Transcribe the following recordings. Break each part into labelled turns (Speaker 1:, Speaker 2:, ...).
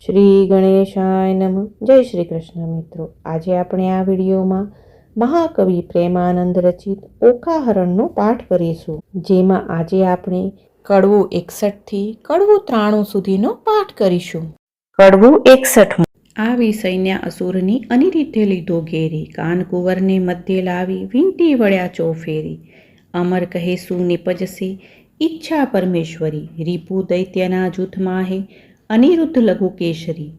Speaker 1: શ્રી ગણેશાય નમઃ. જય શ્રી કૃષ્ણ મિત્રો. આજે આપણે આ વિડીયોમાં મહાકવિ પ્રેમાનંદ રચિત ઓખાહરણનો પાઠ કરીશું, જેમાં આજે આપણે કડવું 61 થી કડવું 93 સુધીનો પાઠ કરીશું. કડવું 61. આવી સૈન્ય અસુરની અનિરીતે લીધો ઘેરી, કાનકુંવરને મધ્ય લાવી વીંટી વળ્યા ચોફેરી. અમર કહે શું નિપજશે ઈચ્છા પરમેશ્વરી, રીપુ દૈત્યના જૂથમાં હે અનિરુદ્ધ લઘુ કેસરી.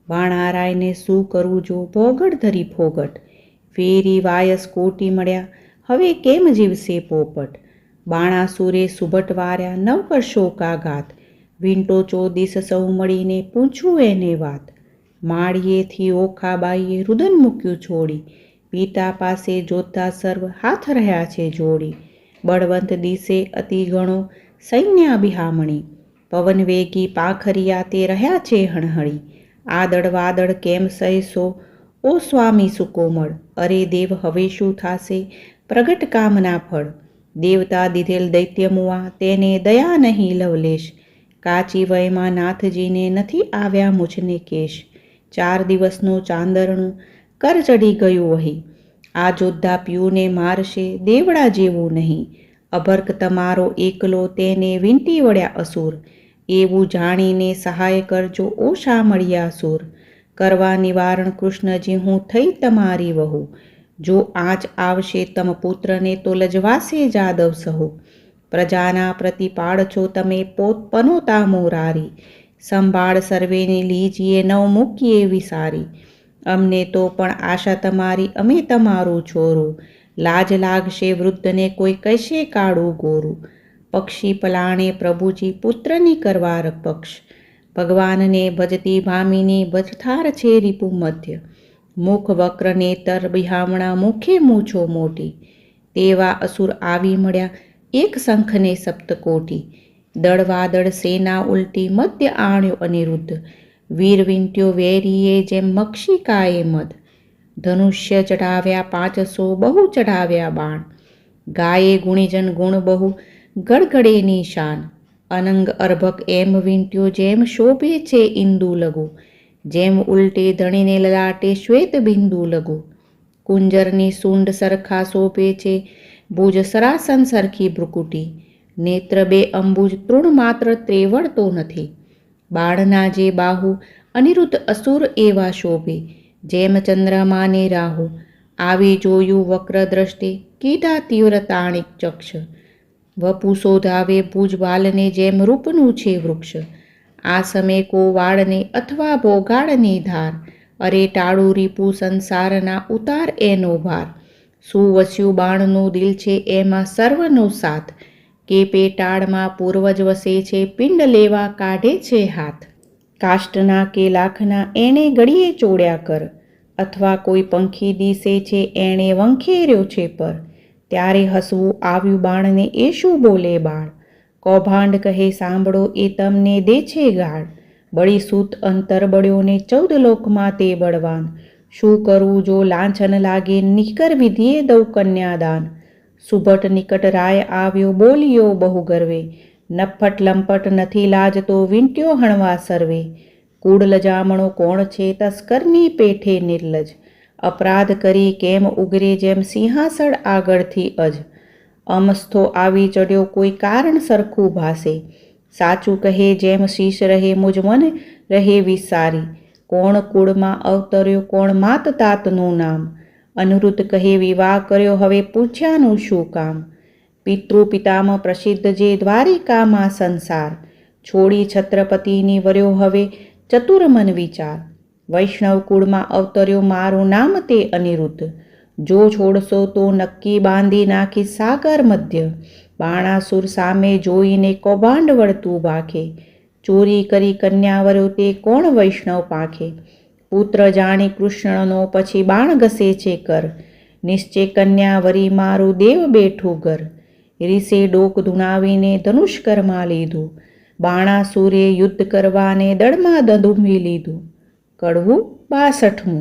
Speaker 1: વાણારાયને શું કરવું જો ભોગડ ધરી ફોગટ, ફેરી વાયસ કોટી મળ્યા હવે કેમ જીવશે પોપટ. બાણાસુરે સુભટ વાર્યા નવ કરશો કાઘાત, વીંટો ચોદીસ સૌ મળીને પૂછું એને વાત. માળીએથી ઓખાબાઈએ રુદન મૂક્યું છોડી, પિતા પાસે જોતા સર્વ હાથ રહ્યા છે જોડી. બળવંત દિશે અતિ ગણો સૈન્ય બિહામણી, પવન વેગી પાખરિયા તે રહ્યા છે હણહળી. આદળ વાદળ કેમ સહેશો ઓ સ્વામી સુકોમળ, અરે દેવ હવે શું થાશે પ્રગટ કામના ફળ. દેવતા દીધેલ દૈત્ય મુવા તેને દયા નહીં લવલેશ, કાચી વયમાં નાથજીને નથી આવ્યા મુછને કેશ. 4 દિવસનું ચાંદરણું કર ચડી ગયું વહી, આ જોદ્ધા પ્યુને મારશે દેવડા જેવું નહીં. અભર્ક તમારો એકલો તેને વીંટી વળ્યા અસુર, એવું જાણીને સહાય કરજો ઓ શામળિયા સુર. કરવા નિવારણ કૃષ્ણજી હું થઈ તમારી વહુ, જો આંચ આવશે તમ પુત્રને તો લજવાશે જાદવ સહુ. પ્રજાના પ્રતિપાળ છો તમે પોત પનોતા મોરારી, સંભાળ સર્વેની લીજીએ નવ મૂકીએ વિસારી. અમને તો પણ આશા તમારી અમે તમારું છોરું, લાજ લાગશે વૃદ્ધને કોઈ કહેશે કાળું ગોરું. પક્ષી પલાણે પ્રભુજી પુત્રની કરવા પક્ષ, ભગવાનને ભજતી ભામિની ભજથાર છે રીપુ મધ્ય. મુખ વક્ર નેતર બિહામણા મુખે મૂછો મોટી, તેવા અસુર આવી મળ્યા એક શંખને સપ્તકોટી. દળવાદળ સેના ઉલટી મધ્ય આણ્યો અનિરુદ્ધ, વીર વિંટ્યો વેરીએ જેમ મક્ષિકાએ મધ. ધનુષ્ય ચઢાવ્યા 500 બહુ ચઢાવ્યા બાણ, ગાયે ગુણીજન ગુણ બહુ ગડગડે નિશાન. અનંગ અર્ભક એમ વીંટ્યો જેમ શોભે છે ઇન્દુ લઘુ, જેમ ઉલટે ધણીને લલાટે શ્વેત બિંદુ લઘુ. કુંજરની સૂંડ સરખા શોભે છે ભુજ સરાસન સરખી ભ્રુકુટી, નેત્ર 2 અંબુજ તૃણ માત્ર ત્રેવડતો નથી. બાળના જે બાહુ અનિરુદ્ધ અસુર એવા શોભે, જેમ ચંદ્રમાને રાહુ. આવી જોયું વક્ર દ્રષ્ટિ કીધા તીવ્ર તાણિક ચક્ષ, વપુ શોધાવે ભુજ બાલને જેમ રૂપનું છે વૃક્ષ. આ સમે કો વાળને અથવા ભોગાળની ધાર, અરે ટાળું રીપુ સંસારના ઉતાર એનો ભાર. સુવસ્યું બાણનું દિલ છે એમાં સર્વનો સાથ, કે પેટાળમાં પૂર્વજ વસે છે પિંડ લેવા કાઢે છે હાથ. કાષ્ટના કે લાખના એણે ગળીએ ચોડ્યા કર, અથવા કોઈ પંખી દિશે છે એણે વંખેર્યો છે પર. ત્યારે હસવું આવ્યું બાણને એ શું બોલે બાળ, કૌભાંડ કહે સાંભળો એ તમને દે છે ગાળ. બળી સૂત અંતર બળ્યોને 14 લોકમાં તે બળવાન, શું કરવું જો લાંછન લાગે નિકર વિધિએ દઉં કન્યાદાન. સુભટ નિકટ રાય આવ્યો બોલ્યો બહુ ગર્વે, નફ્ફટ લંપટ નથી લાજતો વીંટ્યો હણવા સર્વે. કૂડ લજામણો કોણ છે તસ્કરની પેઠે નિર્લજ, અપરાધ કરી કેમ ઉગરે જેમ સિંહાસળ આગળથી અજ. અમસ્થો આવી ચડ્યો કોઈ કારણ સરખું ભાસે, સાચું કહે જેમ શીશ રહે મુજ મન રહે વિસારી. કોણ કુળમાં અવતર્યો કોણ માત તાતનું નામ, અનિરુદ્ધ કહે વિવાહ કર્યો હવે પૂછ્યાનું શું કામ. પિતૃ પિતામાં પ્રસિદ્ધ જે દ્વારિકામાં સંસાર, છોડી છત્રપતિની વર્યો હવે ચતુર્મન વિચાર. વૈષ્ણવ કુળમાં અવતર્યો મારું નામ તે અનિરુદ્ધ, જો છોડશો તો નક્કી બાંધી નાખી સાગર મધ્ય. બાણાસુર સામે જોઈને કૌભાંડ વળતું ભાખે, ચોરી કરી કન્યા વર્યો તે કોણ વૈષ્ણવ પાંખે. પુત્ર જાણી કૃષ્ણનો પછી બાણ ઘસે છે કર, નિશ્ચય કન્યા વરી મારું દેવ બેઠું ઘર. રીસે ડોક ધુણાવીને ધનુષ્કરમાં લીધું, બાણાસુરે યુદ્ધ કરવાને દળમાં દંદુભી લીધું. કડવું 62.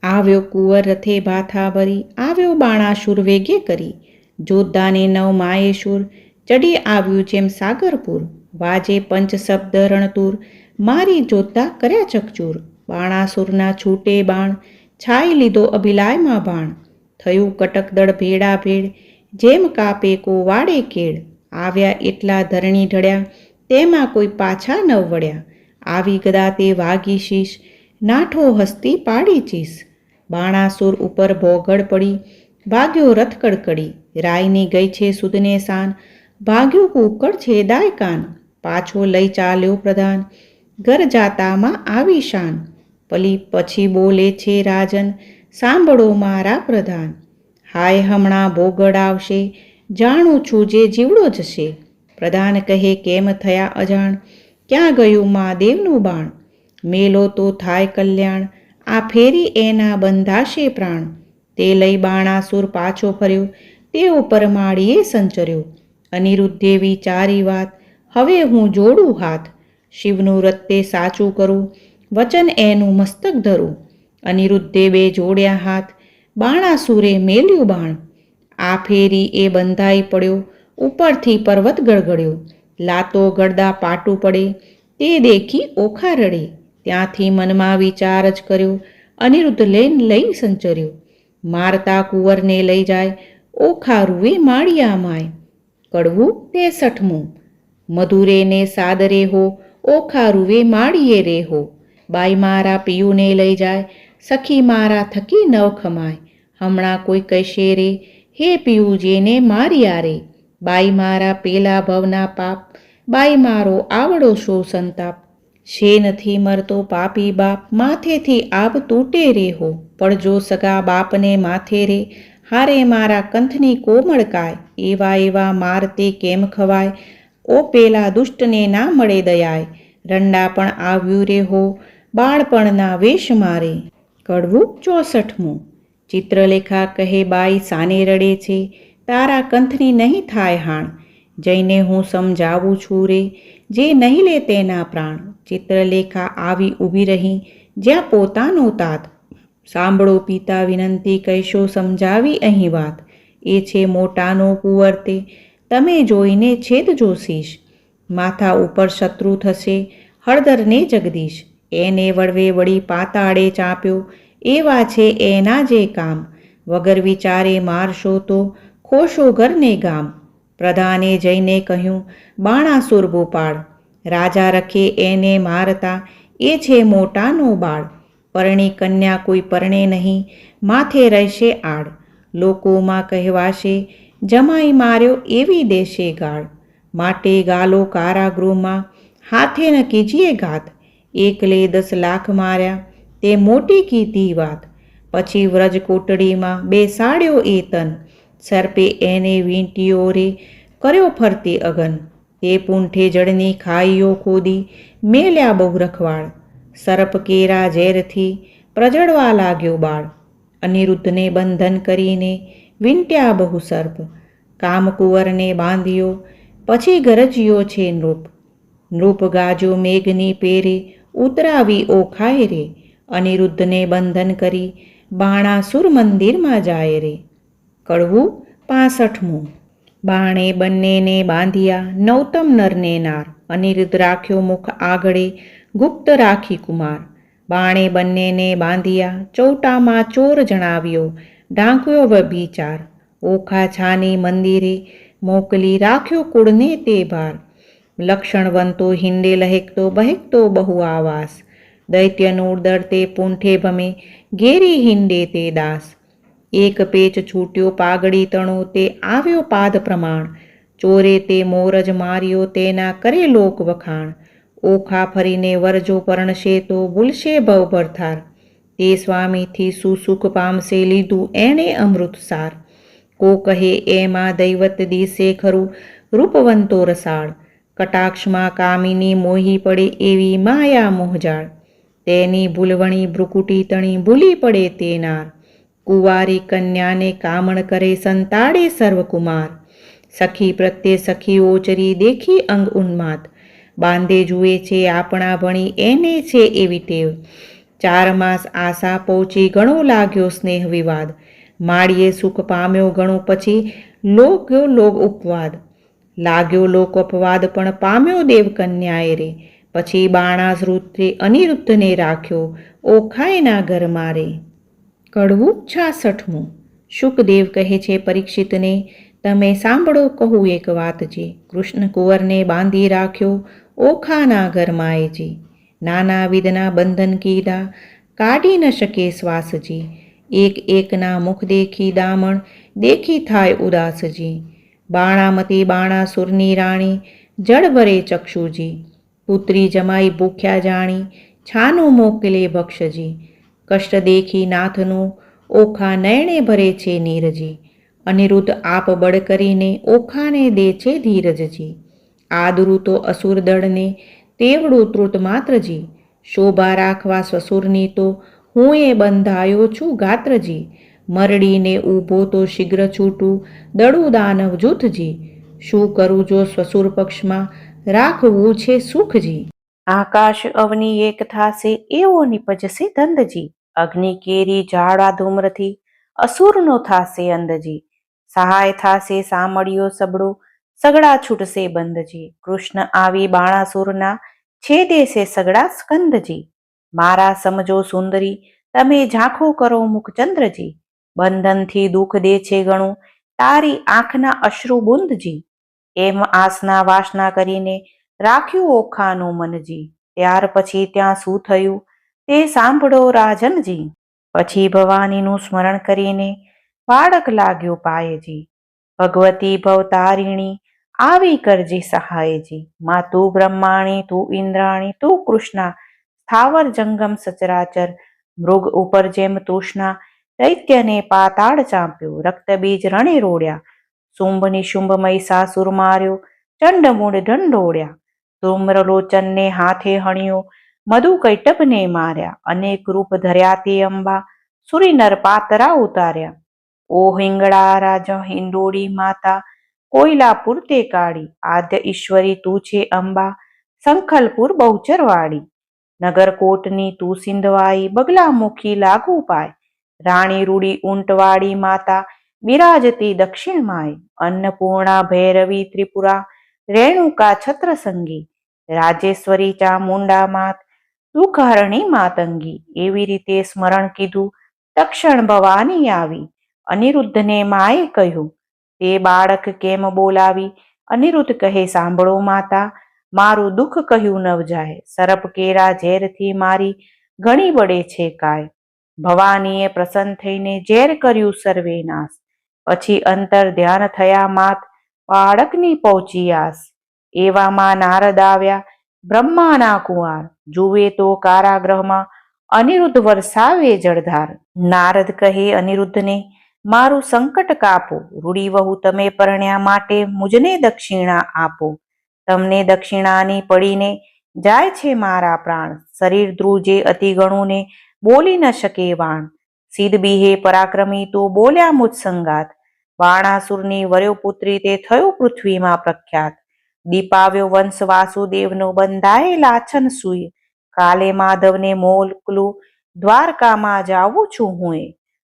Speaker 1: આવ્યો કુંવર રથે ભાથા ભરી, આવ્યો બાણાસુર વેગે કરી. જોદ્ધાને 9 માયે શૂર, ચડી આવ્યું જેમ સાગરપુર. વાજે પંચ શબ્દ રણતુર, મારી જોતા કર્યા ચકચૂર. બાણાસુરના છૂટે બાણ, છાઈ લીધો અભિલાયમાં બાણ. થયું કટકદળ ભેડા ભેડ, જેમ કાપે કો વાડે કેડ. આવ્યા એટલા ધરણી ઢળ્યા, તેમાં કોઈ પાછા ન વળ્યા. આવી ગદા તે વાગી શીશ, નાઠો હસ્તી પાડી ચીસ. બાણાસુર ઉપર ભોગડ પડી, ભાગ્યો રથ કડકડી. રાયની ગઈ છે સુદને સાન, ભાગ્યું કુકડ છે દાય કાન. પાછો લઈ ચાલ્યો પ્રધાન, ઘર જાતામાં આવી શાન. પલી પછી બોલે છે રાજન, સાંભળો મારા પ્રધાન. હાય હમણાં ભોગડ આવશે, જાણું છું જે જીવડો જશે. પ્રધાન કહે કેમ થયા અજાણ, ક્યાં ગયું મહાદેવનું બાણ. મેલો તો થાય કલ્યાણ, આ ફેરી એના બંધાશે પ્રાણ. તે લઈ બાણાસુર પાછો ફર્યો, તે ઉપર માળીએ સંચર્યો. અનિરુદ્ધે વિચારી વાત, હવે હું જોડું હાથ. શિવનું વ્રત તે સાચું કરું, વચન એનું મસ્તક ધરું. અનિરુદ્ધે બે જોડ્યા હાથ, બાણાસુરે મેલ્યું બાણ. આ ફેરી એ બંધાઈ પડ્યો, ઉપરથી પર્વત ગળગળ્યો. લાતો ગળદા પાટું પડે, તે દેખી ઓખા રડે. ત્યાંથી મનમાં વિચાર જ કર્યો, અનિરુદ્ધ લઈ સંચર્યો. મારતા કુંવરને લઈ જાય, ઓખા રૂવે માળિયા માય. કડવું 63. મધુરે ને સાદરે હો, ઓખા રૂવે માળીએ રે હો. બાઈ મારા પિયુને લઈ જાય, સખી મારા થકી નવ ખમાય. હમણાં કોઈ કહેશે રે, હે પિયુજીને માર્યા રે. બાઈ મારા પેલા ભવના પાપ, બાઈ મારો આવડો શો સંતાપ. શે નથી મરતો પાપી બાપ, માથેથી આબ તૂટે રે હો. પડજો સગા બાપને માથે રે, હારે મારા કંથની કોમળ કાય. એવા એવા મારતે કેમ ખવાય, ઓ પેલા દુષ્ટને ના મળે દયાય. રંડા પણ આવ્યું રે હો, બાળપણના વેશ મારે. કડવું 64. ચિત્રલેખા કહે બાઈ સાને રડે છે, તારા કંથની નહીં થાય હાણ. જઈને હું સમજાવું છું રે, જે નહીં લે તેના પ્રાણ. ચિત્રલેખા આવી ઊભી રહી, જ્યાં પોતાનો તાત. સાંભળો પિતા વિનંતી, કહેશો સમજાવી અહીં વાત. એ છે મોટાનો કુંવર તે, તમે જોઈને છેદજો શીશ. માથા ઉપર શત્રુ થશે, હળદરને જગદીશ. એને વળવે વળી પાતાળે ચાંપ્યો, એવા છે એના જે કામ. વગર વિચારે મારશો તો ખોશો ઘરને ગામ. પ્રધાને જઈને કહ્યું, બાણાસુર ભોપાળ. રાજા રખે એને મારતા, એ છે મોટાનો બાળ. પરણી કન્યા કોઈ પરણે નહીં, માથે રહેશે આડ. લોકોમાં કહેવાશે, જમાઈ માર્યો એવી દેશે ગાળ. માટે ગાલો કારાગૃહમાં, હાથે ન કીજીએ ઘાત. એકલે 10 લાખ માર્યા, તે મોટી કીધી વાત. પછી વ્રજ કોટડીમાં બેસાડ્યો એ તન, સર્પે એને વીંટ્યો રે, કર્યો ફરતે અગન. તે પૂંઠે જળની ખાઈઓ ખોદી, મેલ્યા બહુ રખવાળ. સર્પ કેરા ઝેરથી પ્રજળવા લાગ્યો બાળ. અનિરુદ્ધને બંધન કરીને વીંટ્યા બહુ સર્પ. કામકુંવરને બાંધ્યો, પછી ગરજ્યો છે નૃપ. નૃપ ગાજો મેઘની પેરે, ઉતરાવી ઓખાય રે. અનિરુદ્ધને બંધન કરી, બાણાસુર મંદિરમાં જાય રે. કડવું 65. બાણે બંનેને બાંધ્યા, નૌતમ નરને નાર. અનિરુદ્ધ રાખ્યો મુખ આગળે, ગુપ્ત રાખી કુમાર. બાણે બંનેને બાંધ્યા, ચૌટામાં ચોર જણાવ્યો, ઢાંક્યો વ્યભિચાર. ઓખા છાની મંદિરે મોકલી, રાખ્યો કુળને તે ભાર. લક્ષણવંતો હિંડે લહેકતો બહેકતો બહુ આવાસ. દૈત્યનું દળ તે પૂંઠે ભમે, ઘેરી હિંડે તે દાસ. એક પેચ છૂટ્યો પાઘડી તણો, તે આવ્યો પાદ પ્રમાણ. ચોરે તે મોરજ માર્યો, તેના કરે લોક વખાણ. ઓખા ફરીને વરજો પરણશે તો ભૂલશે ભવ ભરથાર. તે સ્વામીથી સુસુખ પામશે, લીધું એણે અમૃતસાર. કો કહે એમાં દૈવત દિશે ખરું, રૂપવંતો રસાળ. કટાક્ષમાં કામિની મોહી પડે, એવી માયા મોહજાળ. તેની ભૂલવણી ભ્રુકુટી તણી, ભૂલી પડે તે નાર. કુંવારી કન્યાને કામણ કરે, સંતાડે સર્વકુમાર. સખી પ્રત્યે સખી ઓચરી, દેખી અંગ ઉન્માદ. બાંધે જુએ છે આપણા ભણી, એને છે એવી ટેવ. 4 માસ આશા પહોંચી, ઘણો લાગ્યો સ્નેહ વિવાદ. માળીએ સુખ પામ્યો ઘણું, પછી લોગ્યો લોક ઉપવાદ. લાગ્યો લોક અપવાદ, પણ પામ્યો દેવ કન્યાએ રે. પછી બાણાસુરે અનિરુદ્ધને રાખ્યો ઓખાયના ઘર મારે. કડવું 66મું. શુકદેવ કહે છે પરીક્ષિતને, તમે સાંભળો કહું એક વાતજી. કૃષ્ણ કુંવરને બાંધી રાખ્યો ઓખાના ઘરમાંયજી. નાના વિધના બંધન કીધા, કાઢી ન શકે શ્વાસજી. એક એકના મુખ દેખી દામણ દેખી થાય ઉદાસજી. બાણામતી બાણાસુરની રાણી જળ ભરે ચક્ષુજી. પુત્રી જમાઈ ભૂખ્યા જાણી છાનું મોકલે ભક્ષજી. કષ્ટ દેખી નાથનું ઓખા નયણે ભરે છે નીરજી. અનિરુદ્ધ આપ બળ કરીને ઓખાને દે છે ધીરજજી. આદરું તો અસુર દળને તેવડું ત્રુત માત્રજી. શોભા રાખવા સસુરની તો હું એ બંધાયો છું ગાત્રજી. મરડીને ઊભો તો શીઘ્ર છૂટું દળું દાનવ જૂથજી. શું કરું જો સસુર પક્ષમાં રાખવું છે સુખજી. આકાશ અવની એક થાશે એવો નિપજશે ધંધજી. અગ્નિ કેરી જાડા ધૂમ્રથી અસુરનો થાશે અંધજી. સહાય થાશે સામળિયો સબળો સગડા છૂટશે બંધજી. કૃષ્ણ આવી બાણાસુરના છેદે છે સગડા સ્કંદજી. મારા સમજો સુંદરી તમે ઝાંખો કરો મુખચંદ્રજી. બંધનથી દુઃખ દે છે ઘણું તારી આંખના અશ્રુ બુંદજી. એમ આસના વાસના કરીને રાખ્યું ઓખાનું મનજી. ત્યાર પછી ત્યાં શું થયું તે સાંભળો રાજનજી. પછી ભવાનીનું સ્મરણ કરીને બાળક લાગ્યો પાયજી. ભગવતી ભવતારિણી આવી કરજી સહાયજી. માં તું બ્રહ્માણી તું ઇન્દ્રાણી તું કૃષ્ણા સ્થાવર જંગમ સચરાચર મૃગ ઉપર જેમ તૃષ્ણા દૈત્યને પાતાળ ચાંપ્યો રક્તબીજ રણે રોડ્યા શુંભ નિશુંભ મહિષાસુર માર્યો ચંડમૂળ ઢંઢોળ્યા ધૂમ્રલોચનને હાથે હણ્યો મધુ કૈટભને માર્યા અનેક રૂપ ધર્યા તે અંબા સુરી નર પાતરા ઉતાર્યા ઓ હિંગળા રાજા હિંડોળી માતા કોયલાપુર તે કાળી આદ્ય ઈશ્વરી તું છે અંબા સંખલપુર બહુચરવાળી નગરકોટની તું સિંધવાઈ બગલામુખી લાગુ પાય રાણી રૂડી ઊંટવાળી માતા બિરાજતી દક્ષિણ માય અન્નપૂર્ણા ભૈરવી ત્રિપુરા રેણુકા છત્રસંગી રાજેશ્વરી ચામુંડા માત દુઃખહરણી માતંગી એવી રીતે સ્મરણ કીધું તક્ષણ ભવાની આવી અનિરુદ્ધને માએ કહ્યું તે બાળક કેમ બોલાવી અનિરુદ્ધ કહે સાંભળો માતા મારું દુઃખ કહ્યું નવ જાય સરપ કેરા ઝેરથી મારી ઘણી બળે છે કાય ભવાનીએ પ્રસન્ન થઈને ઝેર કર્યું સર્વે નાશ પછી અંતર ધ્યાન થયા માત બાળકની પહોંચી આસ એવામાં નારદ આવ્યા બ્રહ્માના કુંવાર જુએ તો કારાગૃહમાં અનિરુદ્ધ વરસાવે જળધાર નારદ કહે અનિરુદ્ધને મારું સંકટ કાપો રૂડી વહુ તમે પરણ્યા માટે મુજને દક્ષિણા આપો તમને દક્ષિણાની પડીને જાય છે મારા પ્રાણ શરીર ધ્રુજે અતિ ગણું ને બોલી ન શકે વાણ સિદ્ધ બીહે પરાક્રમી તો બોલ્યા મુજ સંગાત બાણાસુરની વર્યો પુત્રી તે થયો પૃથ્વીમાં પ્રખ્યાત દીપાવ્યો વંશ વાસુદેવનો બંધાએ લાછન સુઈ કાલે માધવને મોકલું દ્વારકામાં જાવું છું હું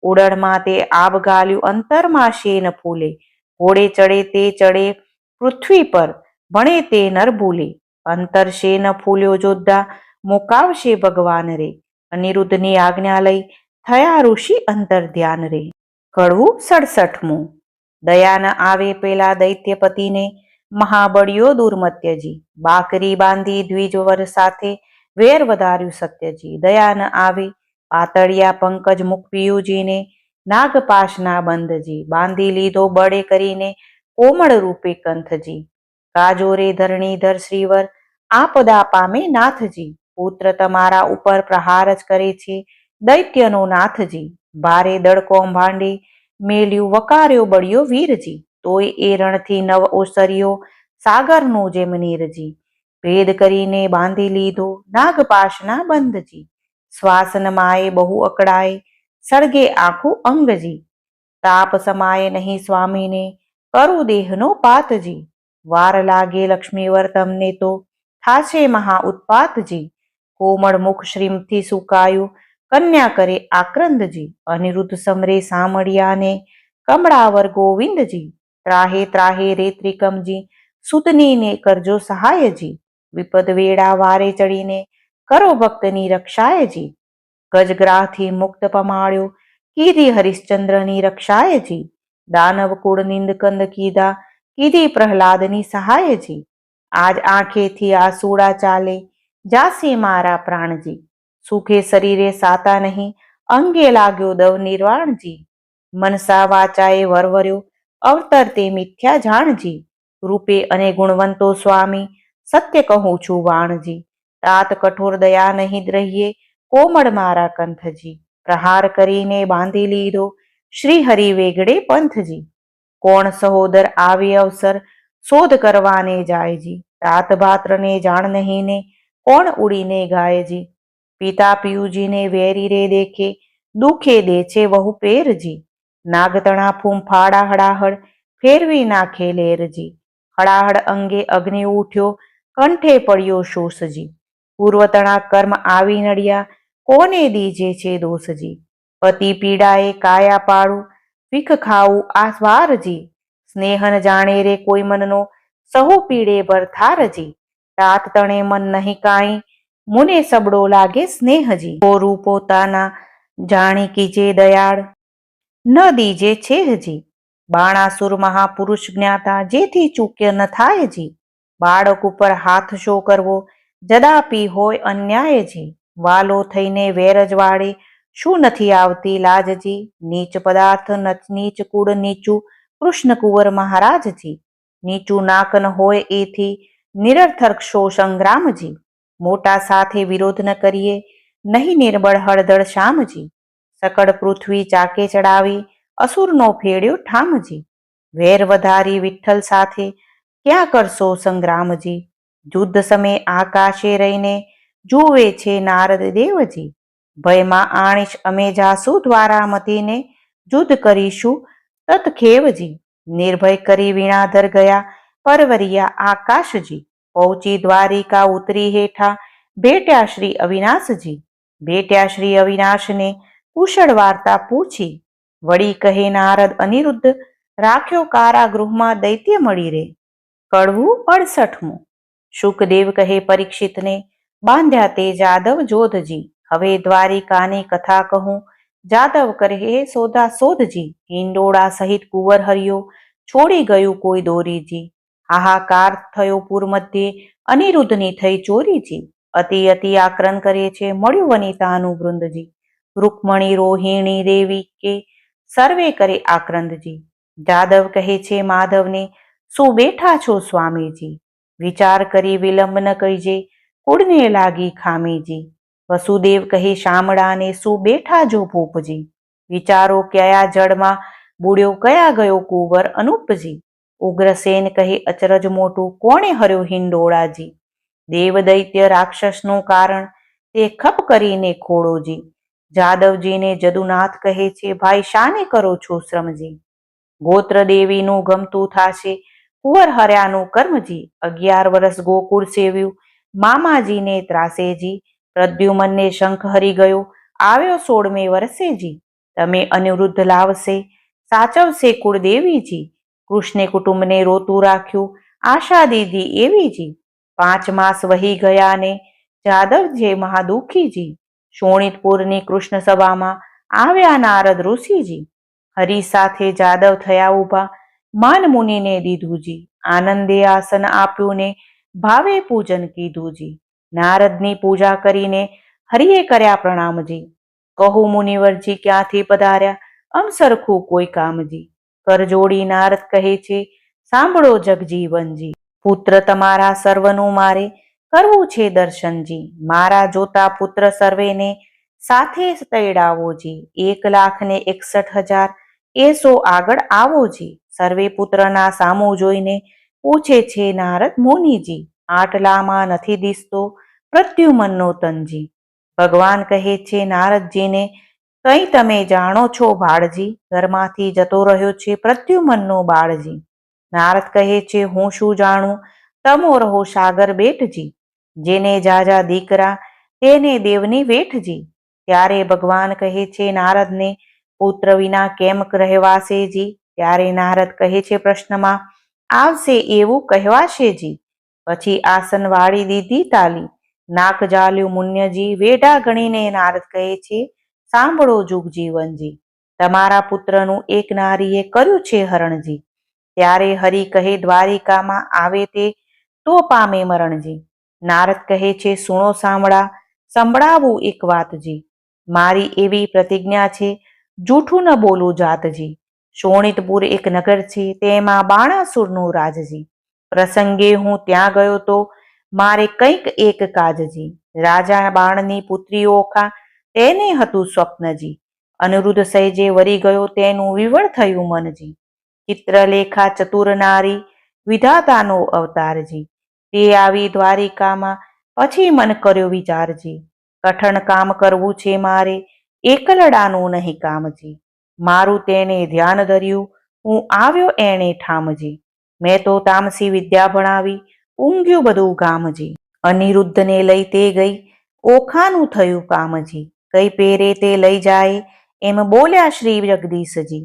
Speaker 1: ઉડળમાં તે આબ ગાલ્યું અંતરમાં શેન ફૂલે ઘોડે ચડે તે ચડે પૃથ્વી પર ભણે તે નર ભૂલે અંતર શેન ફૂલ્યો જોદ્ધા મુકાવશે ભગવાન રે અનિરુદ્ધની આજ્ઞા લઈ થયા ઋષિ અંતર ધ્યાન રે કડવું 67મું. દયા ન આવે પેલા દૈત્યપતિને મહાબળિયો દુર્મત્યજી બાકરી બાંધી દ્વિજવર સાથે વેર વધાર્યું સત્યજી દયા ન આવે પાતળિયા પંકજ મુખ પિયુજીને નાગપાશના બંધજી બાંધી લીધો બળે કરીને કોમળ રૂપે કંથજી કાજોરે ધરણીધર શ્રીવર આપદા પામે નાથજી પુત્ર તમારા ઉપર પ્રહાર જ કરે છે દૈત્યનો નાથજી ભારે દડકો ભાંડે મેલ્યું વકાર્યો બળ્યો વીરજી તોય એ રણથી નવ ઓસર્યો સાગરનું જેમ નીરજી ભેદ કરીને બાંધી લીધો નાગપાશના બંધજી શ્વાસન માએ બહુ અકળાય સળગે આખું અંગજી તાપ સમાય નહીં સ્વામીને કરું દેહનો પાતજી વાર લાગે લક્ષ્મીવર તમને તો થાશે મહા ઉત્પાતજી કોમળ મુખ શ્રીમથી સુકાયું કન્યા કરે આક્રંદજી અનિરુદ્ધ સમરે સામળિયાને કમળાવર ગોવિંદજી ત્રાહે ત્રાહે રે ત્રિકમજી સુતનીને કરજો સહાયજી વિપદ વેળા વારે ચડીને કરો ભક્તની રક્ષાયજી. ગજગ્રાહથી મુક્ત પમાડ્યો કીધી હરિશ્ચંદ્રની રક્ષાયજી. દાનવ કુળ નિંદકંદ કીધા કીધી પ્રહલાદની સહાયજી. આજ આંખેથી આસુડા ચાલે જાસે મારા પ્રાણજી. સુખે શરીરે સાતા નહીં અંગે લાગ્યો દવ નિર્વાણજી. મનસા વાચાએ વરવર્યો અવતર તે મિથ્યા જાણજી. રૂપે અને ગુણવંતો સ્વામી સત્ય કહું છું વાણજી. તાત કઠોર દયા નહીં દ્રહ્યે કોમળ મારા કંથજી. પ્રહાર કરીને બાંધી લીધો શ્રી હરિ વેગડે પંથજી. કોણ સહોદર આવે અવસર શોધ કરવાને જાયજી. તાત ભાત્રને જાણ નહીં ને કોણ ઉડીને ગાયજી. પિતા પિયુજીને વેરી રે દેખે દુખે દે છે વહુ પેરજી. નાગતણા ફૂંફાડા હડાહડ ફેરવી નાખે લેરજી. હડાહડ અંગે અગ્નિ ઉઠ્યો કંઠે પડ્યો શોષજી. પૂર્વતણા કર્મ આવી નડ્યા કોને દીજે છે દોષજી. પતિ પીડાએ કાયા પાડું ભીખ ખાવું આ વારજી. સ્નેહન જાણે રે કોઈ મનનો સહુ પીડે ભરથારજી. તાત તણે મન નહીં કાંઈ મુને સબડો લાગે સ્નેહજી. પોરું પોતાના જાણી કીજે દયાળ ન દીજે છેહજી. બાણાસુર મહાપુરુષ જ્ઞાતા જેથી ચૂક્ય ન થાયજી. બાળક ઉપર હાથ શો કરવો જદાપી હોય અન્યાયજી. વાલો થઈને વેરજવાડે શું નથી આવતી લાજજી. નીચ પદાર્થ નીચ કુળ નીચું કૃષ્ણ કુંવર મહારાજજી. નીચું નાકન હોય એથી નિરર્થક શો સંગ્રામજી. મોટા સાથે વિરોધ ન કરીએ નહીં નિર્બળ હળદળ શામજી. સકળ પૃથ્વી ચાકે ચડાવી અસુરનો ફેડ્યો ઠામજી. વેર વધારી વિઠ્ઠલ સાથે ક્યાં કરશો સંગ્રામજી. યુદ્ધ સમયે આકાશે રહીને જુએ છે નારદ દેવજી. ભયમાં આણીશ અમે જાસુ દ્વારા મતીને યુદ્ધ કરીશું તત્ખેવજી. નિર્ભય કરી વીણાધર ગયા પરવરિયા આકાશજી. પહોંચી દ્વારિકા ઉતરી હેઠા ભેટ્યા શ્રી અવિનાશજી. ભેટ્યા શ્રી અવિનાશને કુશળ વાર્તા પૂછી. વળી કહે નારદ અનિરુદ્ધ રાખ્યો કારાગૃહમાં દૈત્ય મળી રે. કડવું 68. શુકદેવ કહે પરીક્ષિતને બાંધ્યા તે જાદવ જોધજી. હવે દ્વારિકાની કથા કહું જાદવ કહે સોધા શોધજી. હિંડોળા સહિત કુંવર હરિયો છોડી ગયું કોઈ દોરીજી. હાહાકાર થયો પૂર મધ્યે અનિરુદ્ધની થઈ ચોરીજી. અતિ અતિ આક્રંદ કરે છે મળ્યું વનિતાનું વૃંદજી. રૂકમણી રોહિણી દેવી કે સર્વે કરે આક્રંદજી. જાદવ કહે છે માધવને શું બેઠા છો સ્વામીજી. વિચાર કરી વિલંબ ન કહીજે કુળને લાગી ખામીજી. વસુદેવ કહે શામળાને શું બેઠા જો ભૂપજી. વિચારો કયા જળમાં બુડ્યો કયા ગયો કુંવર અનુપજી. ઉગ્રસેન કહે અચરજ મોટું કોણે હર્યો હિંડોળાજી. દેવ દૈત્ય રાક્ષસનું કારણ તે ખપ કરીને ખોડોજી. જાદવજીને જદુનાથ કહે છે ભાઈ શાને કરો છો શ્રમજી. ગોત્ર દેવીનું ગમતું થાશે કુંવર હર્યાનું કર્મજી. 11 વર્ષ ગોકુળ સેવ્યું મામાજીને ત્રાસેજી. પ્રદ્યુમનને શંખ હરી ગયો આવ્યો 16મે વર્ષેજી. તમે અનિરુદ્ધ લાવશે સાચવશે કુળદેવીજી. કૃષ્ણે કુટુંબને રોતું રાખ્યું આશા દીધી એવીજી. 5 માસ વહી ગયા ને જાદવ જે મહાદુખીજી. શોણિતપુરની કૃષ્ણ સભામાં આવ્યા નારદ ઋષિજી. હરિ સાથે જાદવ થયા ઊભા માન મુનિને દીધુંજી. આનંદે આસન આપ્યું ને ભાવે પૂજન કીધુંજી. નારદની પૂજા કરીને હરિએ કર્યા પ્રણામજી. કહું મુનિવરજી ક્યાંથી પધાર્યા અમ સરખું કોઈ કામજી. કરજોડી નારદ કહે છે સાંભળો જગજીવનજી. પુત્ર તમારા સર્વનું મારે કરવું છે દર્શનજી. મારા જોતા પુત્ર સર્વેને સાથે તેડાવોજી. 1,61,000 એસો આગળ આવોજી. સર્વે પુત્રના સામું જોઈને પૂછે છે નારદ મુનિજી. આટલામાં નથી દિસતો પ્રદ્યુમનનો તનજી. ભગવાન કહે છે નારદજીને કંઈ તમે જાણો છો ભાળજી. ઘરમાંથી જતો રહ્યો છે પ્રદ્યુમનનો બાળજી. નારદ કહે છે હું શું જાણું તમો રહો સાગર બેટજી. જેને જાજા દીકરા તેને દેવની વેઠજી. ત્યારે ભગવાન કહે છે નારદને પુત્ર વિના કેમ રહેવાશેજી. ત્યારે નારદ કહે છે પ્રશ્નમાં આવશે એવું કહેવાશેજી.
Speaker 2: પછી આસન વાળી દીધી તાલી, નાક જાલ્યું મુન્યજી, વેઢા ગણીને નારદ કહે છે, સાંભળો જુગ જીવનજી, તમારા પુત્રનું એક નારીએ કર્યું છે હરણજી. ત્યારે હરિ કહે દ્વારિકામાં આવે તે તો પામે મરણજી. નારદ કહે છે, સુણો સાંભળા, સંભળાવું એક વાતજી, મારી એવી પ્રતિજ્ઞા છે, જૂઠું ન બોલું જાતજી. શોણિતપુર એક નગર છે, તેમાં બાણાસુરનું રાજજી. પ્રસંગે હું ત્યાં ગયો તો મારે કંઈક એક કાજજી. રાજા બાણની પુત્રી ઓખા, તેને હતું સ્વપ્નજી. અનિરુદ્ધ સહેજે વરી ગયો, તેનું વિવળ થયું મનજી. ચિત્રલેખા ચતુર નારી, વિધાતાનો અવતારજી. તે આવી દ્વારિકામાં, પછી મન કર્યો વિચારજી. કઠણ કામ કરવું છે મારે, એકલડાનું નહીં કામજી. મારું તેને ધ્યાન ધર્યું, હું આવ્યો એણે ઠામજી. મેં તો તામસી વિદ્યા ભણાવી, ઊંઘ્યું બધું ગામજી. અનિરુદ્ધને લઈ તે ગઈ, ઓખાનું થયું કામજી. કઈ પેરે તે લઈ જાય, એમ બોલ્યા શ્રી જગદીશજી.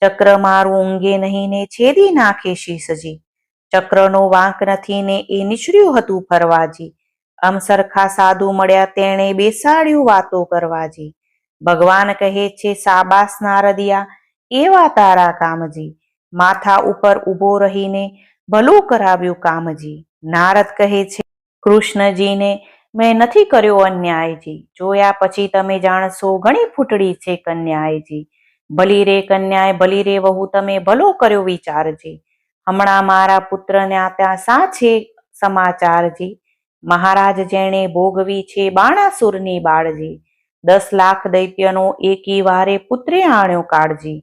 Speaker 2: ચક્ર મારું ઊંઘે નહીં ને છેદી નાખે શીશજી. ચક્રનો વાંક નથી ને એ નીચડ્યું હતું ફરવાજી. આમ સરખા સાધુ મળ્યા, તેણે બેસાડ્યું વાતો કરવાજી. ભગવાન કહે છે, સાબાસ નારદિયા, એવા તારા કામજી. માથા ઉપર ઊભો રહીને ભલું કરાવ્યું કામજી. નારદ કહે છે, કૃષ્ણજીને મેં નથી કર્યો અન્યાયજી. જોયા પછી તમે જાણશો, ઘણી ફૂટડી છે કન્યાયજી. ભલી રે કન્યાય, ભલી રે વહુ, તમે ભલો કર્યો વિચારજી. હમણાં મારા પુત્રને ત્યાં સા છે સમાચારજી. મહારાજ જેણે ભોગવી છે બાણાસુરની બાળજી. 10 લાખ દૈત્યનો એકી વારે પુત્રે આણ્યો કાળજી.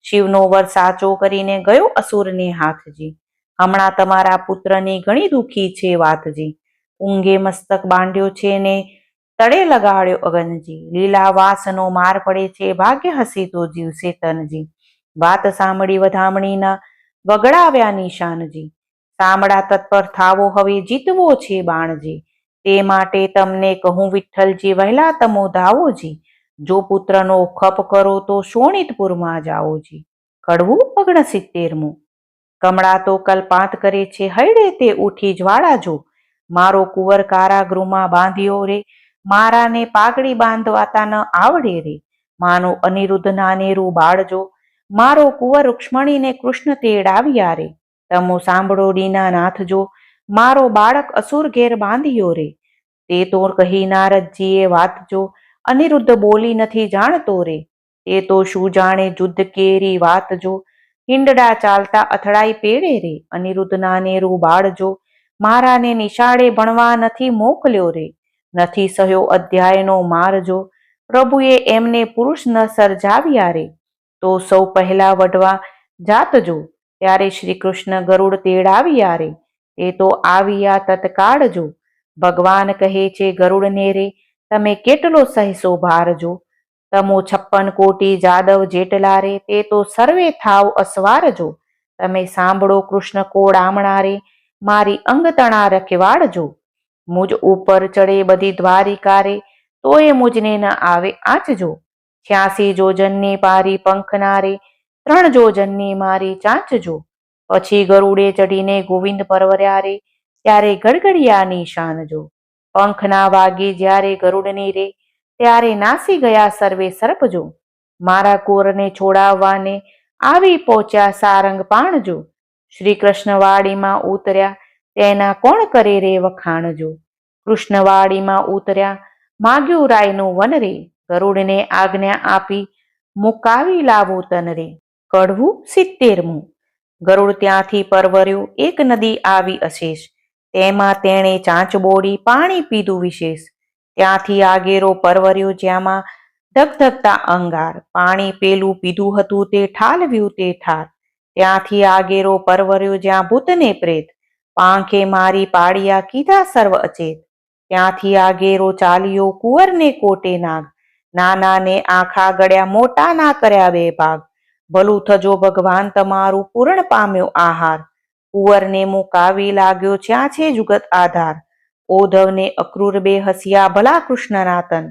Speaker 2: શિવનો વર સાચો કરીને ગયો અસુરને હાથજી. હમણાં તમારા પુત્રની ઘણી દુઃખી છે વાતજી. ઊંઘે મસ્તક બાંધ્યો છે ને તળે લગાડ્યો અગનજી. લીલા વાસનો માર પડે છે, ભાગ્ય હસી તો જીવશે તનજી. વાત સાંભળી વધામણીના વગડાવ્યા નિશાનજી. સાંભળા તત્પર થાવો, હવે જીતવો છે બાણજી. તે માટે તમને કહું વિઠ્ઠલજી, વહેલા તમો ધાવોજી. જો પુત્રનો ખપ કરો તો શોણિતપુરમાં જાઓજી. કડવું 69. કમળા તો કલ્પાંત કરે છે, હૈડે તે ઉઠી જ્વાળા જો. મારો કુંવર કારાગૃહમાં બાંધ્યો રે, મારાને પાઘડી બાંધવાતા ન આવડે રે. માનો અનિરુદ્ધ નાનેરું બાળજો, મારો કુંવર રૂક્ષ્મણીને કૃષ્ણ તેડાવ્યા રે. તમો સાંભળો દીનાનાથ જો, મારો બાળક અસુર ઘેર બાંધ્યો રે. તે તો કહી નારદજીએ વાત જો, અનિરુદ્ધ બોલી નથી જાણતો રે. તે તો શું જાણે જુદ્ધ કેરી વાત જો, હિંડડા ચાલતા અથડાઈ પેડે રે. અનિરુદ્ધ નાનેરું બાળજો, મારાને નિશાળે ભણવા નથી મોકલ્યો રે. નથી સહ્યો અધ્યાયનો મારજો, પ્રભુએ એમને પુરુષ ન સર્જાવ્યા રે. તો સૌ પહેલા વઢવા જાતજો, ત્યારે શ્રી કૃષ્ણ ગરુડ તેડાવ્યા રે. તે તો આવ્યા તત્કાળ જો. ભગવાન કહે છે ગરુડને રે, તમે કેટલો સહેશો ભારજો. તમો 56 કોટી જાદવ જેટલા રે, તે તો સર્વે થાવ અસવારજો. તમે સાંભળો કૃષ્ણ કોડામણા રે, મારી અંગતણા રખવાડજો. મુજ ઉપર ચડે બધી દ્વારિકા રે, તોય મુજને ન આવે આંચજો. 86 જોજનની પારી પંખના રે, 3 જોજનની મારી ચાંચજો. પછી ગરુડે ચડીને ગોવિંદ પરવર્યા રે, ત્યારે ગડગડિયા નિશાનજો. પંખ ના વાગી જ્યારે ગરુડની રે, ત્યારે નાસી ગયા સર્વે સર્પજો. મારા કોરને છોડાવવાને આવી પહોંચ્યા સારંગ પાણજો. શ્રી કૃષ્ણવાડીમાં ઉતર્યા, તેના કોણ કરે રે વખાણજો. કૃષ્ણવાડીમાં ઉતર્યા, માગ્યું રાયનું વન રે. ગરુડને આજ્ઞા આપી, મુકાવી લાવો તન રે. કડવું 70. ગરુડ ત્યાંથી પરવર્યું, એક નદી આવી અશેષ. તેમાં તેણે ચાંચ બોડી પાણી પીધું વિશેષ. ત્યાંથી આગેરો પરવર્યો, જ્યાંમાં ધગધગતા અંગાર. પાણી પેલું પીધું હતું તે ઠાલવ્યું તે ઠાર. ત્યાંથી આગેરો પરવર્યો, જ્યાં ભૂતને પ્રેત. પાંખે મારી પાડિયા કીધા સર્વ અચેત. ત્યાંથી આગેરો ચાલ્યો, કુંવરને કોટે નાગ. નાનાને આંખા ગળ્યા, મોટાના કર્યા 2 ભાગ. ભલું થજો ભગવાન તમારું, પૂર્ણ પામ્યો આહાર. કુંવરને મુકાવી લાગ્યો, જ્યાં છે જુગત આધાર. ઓધવને અક્રૂર 2 હસ્યા, ભલા કૃષ્ણનાથન.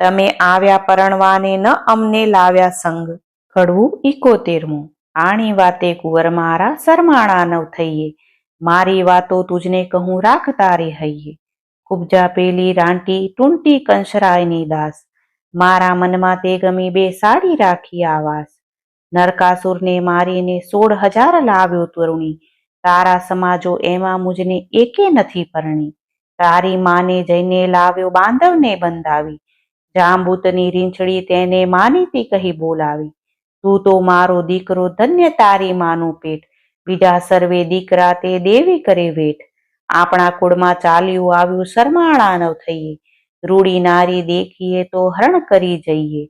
Speaker 2: તમે આવ્યા પરણવાને, ન અમને લાવ્યા સંગ. કડવું 71. આણી વાતે કુંવર મારા, શરમાણા નવ થઈએ. મારી વાતો તુજને કહું રાખ તારે હૈયે. કુબજા પેલી રાંટી ટૂંટી કંસરાયની દાસ. મારા મનમાં તે ગમી બેસાડી રાખી આવાસ. નરકાસુરને મારીને 16,000 લાવ્યો તરુણી. તારા સમાજો એમાં મુજને એકે નથી પરણી. તારી માને જઈને લાવ્યો બાંધવને બંધાવી. જાંબૂતની રીંછડી તેને માનીતી કહી બોલાવી. તું તો મારો દીકરો ધન્ય તારી માનું પેટ. બીજા સર્વે દીકરા તે દેવી કરે વેઠ. આપણા કુળમાં ચાલ્યું આવ્યું શરમાળા નવ થઈએ. રૂડી નારી દેખીએ તો હરણ કરી જઈએ.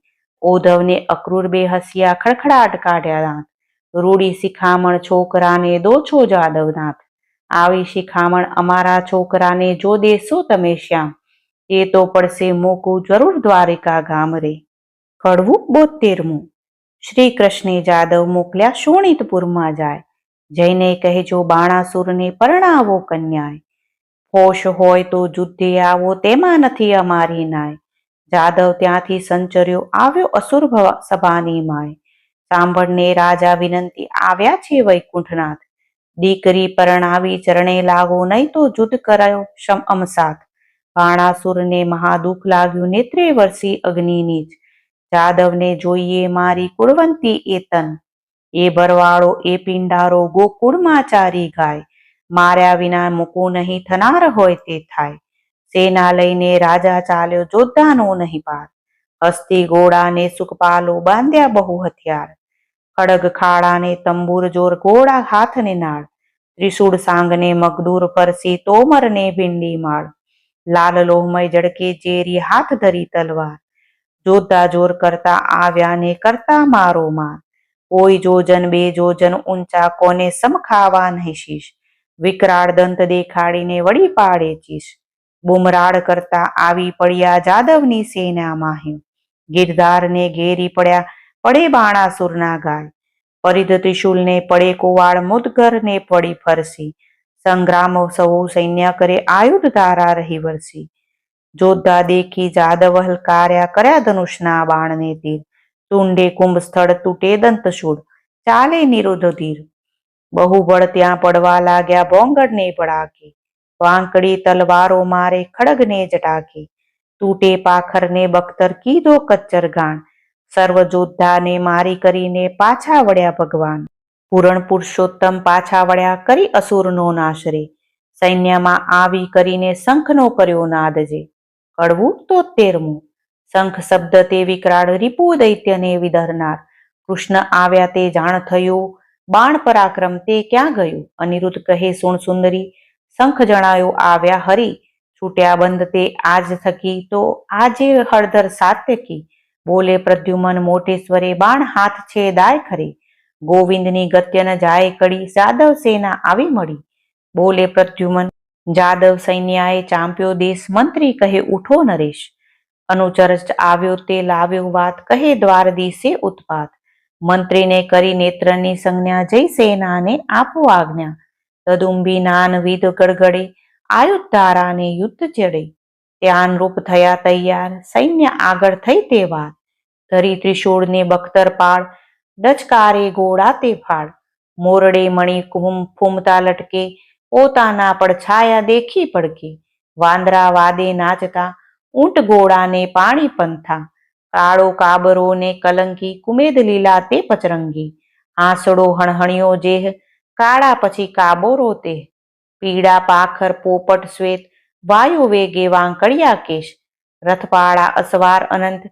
Speaker 2: ઓધવને અક્રૂર બે હસ્યા ખડખડાટ કાઢ્યા દાંત. રૂડી શિખામણ છોકરાને દો છો જાદવનાથ. આવી શિખામણ અમારા છોકરાને જો દેશો તમે શ્યામ. એ તો પડશે મોકું જરૂર દ્વારિકા ગામ રે. કડવું 72મું. શ્રી કૃષ્ણે જાદવ મોકલ્યા શોણિતપુરમાં જાય. જઈને કહેજો બાણાસુરને પરણાવો કન્યાય. હોશ હોય તો યુદ્ધે આવો તેમાં નથી અમારી નાય. જાદવ ત્યાંથી સંચર્યો આવ્યો અસુર સભાની માય. સાંભળને રાજા વિનંતી આવ્યા છે વૈકુંઠનાથ. દીકરી પરણાવી ચરણે લાગો નહીં તો યુદ્ધ કરાયો અમસાત. બાણાસુરને મહાદુઃખ લાગ્યું નેત્રે વરસી અગ્નિની જ. જાદવને જોઈએ મારી કુળવંતી એ તન. એ બરવાળો એ પિંડારો ગોકુળમાં ચારી ગાય. માર્યા વિના મૂકું નહીં થનાર હોય તે થાય. સેના લઈને રાજા ચાલ્યો જોધાનો નહીં પાર. હસ્તી ઘોડાને સુખપાલો બાંધ્યા બહુ હથિયાર. ખડગ ખાડાને તંબુર જોર ઘોડા હાથને નાળ. ત્રિશૂળ સાંગને મગદૂર પરસી તોમરને ભીંડી માળ. લાલ લોહમય જડકે ચેરી હાથ ધરી તલવાર. જોતા જોર કરતા આવ્યા ને કરતા મારો માર. કોઈ જોજન બે જોજન ઊંચા કોને સમખાવા નહીં શીશ. વિકરાળ દંત દેખાડીને વળી પાડે ચીશ. બુમરાડ કરતા આવી પડ્યા જાદવની સેના માહ્યું. ગિરધારને ઘેરી પડ્યા પડે બાણાસુરના ગાય. પરિધ ત્રિશુલને પડે કુવાડ મુદગરને પડી ફરસી. સંગ્રામ સૌ સૈન્ય કરે આયુધ ધારા રહી વરસી. જોધા દેખી જાદવ હલકાર્યા કર્યા ધનુષના બાણને તીર. તુંડે કુંભ સ્થળ તૂટે દંતશૂળ. ચાલે નિરુદ્ધ ધીર. બહુ બળ ત્યાં પડવા લાગ્યા ભોંગડને પડાકે. વાંકડી તલવારો મારે ખડગને જટાકે. તૂટે પાખરને બખ્તર કીધો કચ્ચર ગાણ. સર્વ જોદ્ધાને મારી કરીને પાછા વળ્યા ભગવાન. પૂરણ પુરુષોત્તમ પાછા વળ્યા કરી અસુરનો નાશ રે. સૈન્યમાં આવી કરીને શંખનો કર્યો નાદ જે. કડવું 73મું. શંખ શબ્દ તે વિકરાળ રીપુ દૈત્યને વિધરનાર. કૃષ્ણ આવ્યા તે જાણ થયું. બાણ પરાક્રમ તે ક્યાં ગયું. અનિરુદ્ધ કહે સુણ સુંદરી. શંખ જણાયો આવ્યા હરી. છૂટ્યા બંધ તે આજ થકી તો આજે હળધર સાત્યકી. બોલે પ્રદ્યુમન મોટેશ્વરે બાણ હાથ છે દાય ખરી. ગોવિંદની ગત્યન જાય કડી જાદવ સેના આવી મળી. બોલે પ્રદ્યુમન જાદવ સૈન્યાએ ચાંપ્યો દેશ. મંત્રી કહે ઉઠો નરેશ. અનુચર આવ્યો તે લાવ્યો વાત. કહે દ્વારદીશે ઉત્પાત. મંત્રીને કરી નેત્રની સંજ્ઞા જઈ સેનાને આપો આજ્ઞા. તદુંબી નાનવિધ ગડગડે આયુધ ધારાને યુદ્ધ ચડે. ત્યાં રૂપ થયા તૈયાર સૈન્ય આગળ થઈ તે વાર. ધરી ત્રિશૂળને બખ્તર પાડ. ડચકારે ઘોડા તે ફાડ. મોરડે મણી ફૂમતા લટકે. પોતાના પડછાયા દેખી પડકે. વાંદરા વાદે નાચતા. ઊંટ ઘોડાને પાણી પંથા. કાળો કાબરો ને કલંકી કુમેદ લીલા તે પચરંગી. હાંસડો હણહણિયો જેહ. કાળા પછી કાબોરો તે. પીળા પાખર પોપટ શ્વેત. વાયુ વેગે વાંકડિયા કેશ. રથપાળા અસવાર અનંત.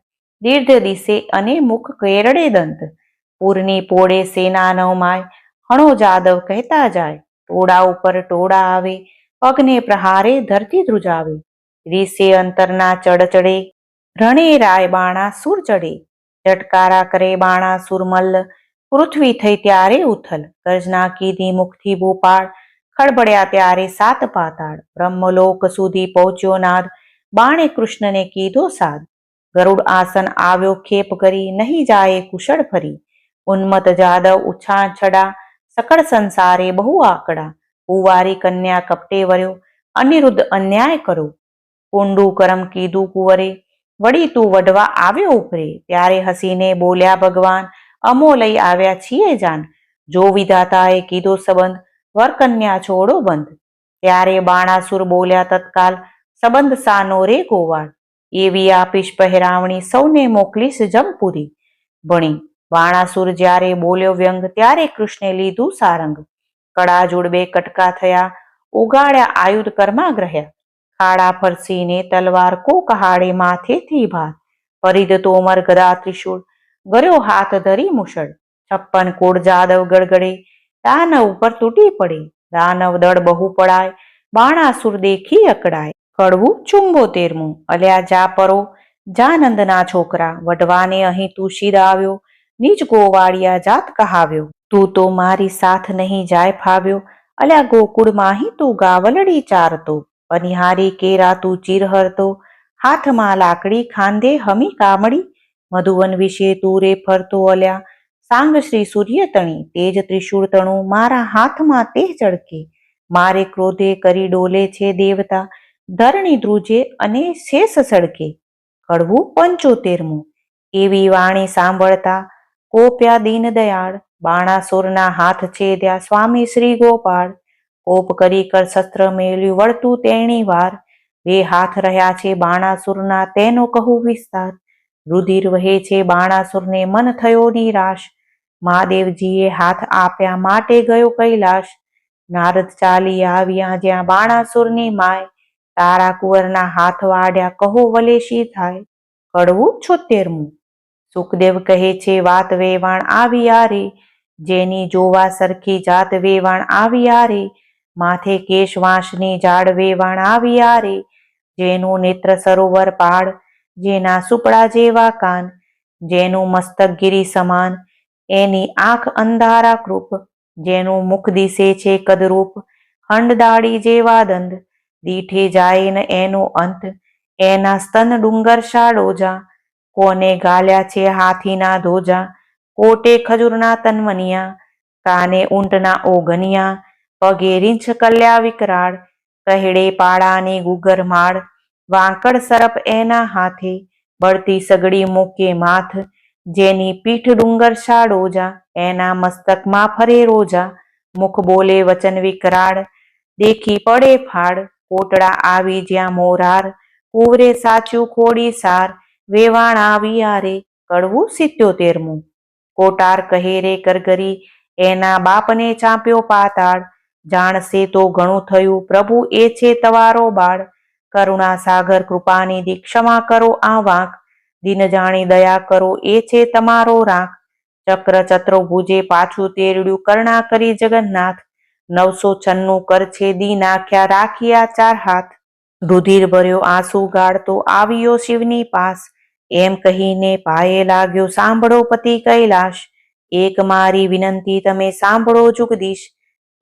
Speaker 2: દીર્ઘ દિશે અને મુખ કેરડે દંત. પૂરની પોળે સેના નવમાય. હણો જાદવ કહેતા જાય. ટોળા ઉપર ટોળા આવે. પગને પ્રહારે ધરતી ધ્રુજાવે. રીસે અંતરના ચડ ચડે. રણે રાય બાણા સુર ચડે. ઝટકારા કરે બાણા સુરમલ્લ. પૃથ્વી થઈ ત્યારે ઉથલ. ગર્જના કીધી મુખથી ભૂપાળ. ખડબડ્યા ત્યારે સાત પાતાળ. બ્રહ્મલોક સુધી પહોંચ્યો નાદ. બાણે કૃષ્ણને કીધો સાદ. ગરુડ આસન આવ્યો ખેપ કરી. નહીં જાય કુશળ ફરી. ઉન્મત જાદવ ઉછાળ છડા. સકળ સંસારે બહુ આકડા. કુંવારી કન્યા કપટે વર્યો. અનિરુદ્ધ અન્યાય કરો. કુંડુ કરમ કીધું કુંવરે. વળી તું વઢવા આવ્યો ઉપરે. ત્યારે હસીને બોલ્યા ભગવાન. અમો લઈ આવ્યા છીએ જાન. જો વિધાતાએ કીધો સંબંધ. વરકન્યા છોડો બંધ. ત્યારે બાણાસુર બોલ્યા તત્કાલ, સંબંધ સાનો રે ગોવાળ, એવી આપીશ પહેરાવણી સૌને મોકલીશ જમપુરી. ભણી બાણાસુર જ્યારે બોલ્યો વ્યંગ, ત્યારે કૃષ્ણે લીધું સારંગ. કડા જોડબે કટકા થયા, ઉગાડ્યા આયુધ કર્મા ગ્રહ્યા. ખાડા ફરસીને તલવાર કો કહાડે માથેથી ભાર. પરિધ તોમર ગદા ત્રિશૂળ, ગર્યો હાથ ધરી મુશળ. 56 કોડ જાદવ ગડગડે, દાનવ ઉપર તૂટી પડે. દાનવ દળ બહુ પડાય, બાણાસુર દેખી અકળાય. કડવું 74મું. અલ્યા જા પરો, જાનંદના છોકરા, વઢવાને અહીં તું શિર આવ્યો, નીચ ગોવાળિયા જાત કહાવ્યો. તું તો મારી સાથ નહીં જાય ફાવ્યો, અલ્યા ગોકુળ માહી તું ગાવલડી ચારતો. પનિહારી કેરા તું ચીર હરતો, હાથમાં લાકડી ખાંદે હમી કામડી. મધુવન વિશે તું રે ફરતો, અલ્યા સાંગ શ્રી સૂર્ય તણી. તેજ ત્રિશૂળ તણું મારા હાથમાં તે ચડકે. મારે ક્રોધે કરી ડોલે છે દેવતા, ધરણી ધ્રુજે અને શેષ સડકે. કડવું 75મું. એવી વાણી સાંભળતા કોપ્યા દીન દયાળ, બાણાસુરના હાથ છેદ્યા સ્વામી શ્રી ગોપાળ. કોપ કરી કર શસ્ત્ર મેલ્યું વળતું તેણી વાર. 2 હાથ રહ્યા છે બાણાસુરના તેનો કહું વિસ્તાર. રુધિર વહે છે બાણાસુરને મન થયો નિરાશ. મહાદેવજીએ હાથ આપ્યા માટે ગયો કૈલાશ. નારદ ચાલી આવ્યા જ્યાં બાણાસુરની માય. તારા કુંવરના હાથ વાડ્યા કહો વલે શી થાય. કડવું 76મું. સુખદેવ કહે છે વાત વેવાણ આવી રે, જેની જોવા સરખી જાત વેવાણ આવી રે. માથે કેશ વાંસની જાડ વેવાણ આવી રે, જેનું નેત્ર સરોવર પાડ, જેના સુપડા જેવા કાન, જેનું મસ્તક ગિરી સમાન, એની આંખ અંધારા કૃપ, જેનું મુખ દિશે છે કદરૂપ, હંડદાળી જેવા દંડ, દીઠે જાય ન એનો અંત, એના સ્તન ડુંગર શાડોજા. કોને ગાલ્યા છે હાથીના ધોજા, કોટે ખજૂરના તનમનિયા, કાને ઊંટના ઓગનિયા, પગે રીંછ કલ્યા વિકરાળ, કહેડે પાડાની ગુગર માળ. વાંકડ સરપ એના હાથે, બળતી સગડી મૂકે માથ, જેની પીઠ ડુંગર શાડોજા, એના મસ્તકમાં ફરે રોજા. મુખ બોલે વચન વિકરાળ, દેખી પડે ફાડ, કોટડા આવી જ્યાં મોરાર, કુવરે સાચ્યું ખોડી સાર, વેવાણ આવી રે. કડવું 77મું. કોટાર કહે રે કરગરી, એના બાપને ચાંપ્યો પાતાળ. જાણશે તો ઘણું થયું પ્રભુ એ છે તવારો બાળ. કરુણા સાગર કૃપાનિધિ ક્ષમા કરો આ વાંક, દિન જાણી દયા કરો એ છે તમારો રાંક. ચક્ર ચતુર્ભુજે પાછું તેરડ્યું કરણા કરી જગન્નાથ, 996 કર છે દી નાખ્યા રાખ્યા 4 હાથ. રુધિર ભર્યો આંસુ ગાળતો આવ્યો શિવની પાસ, એમ કહીને પાયે લાગ્યો સાંભળો પતિ કૈલાશ. એક મારી વિનંતી તમે સાંભળો જુગદીશ,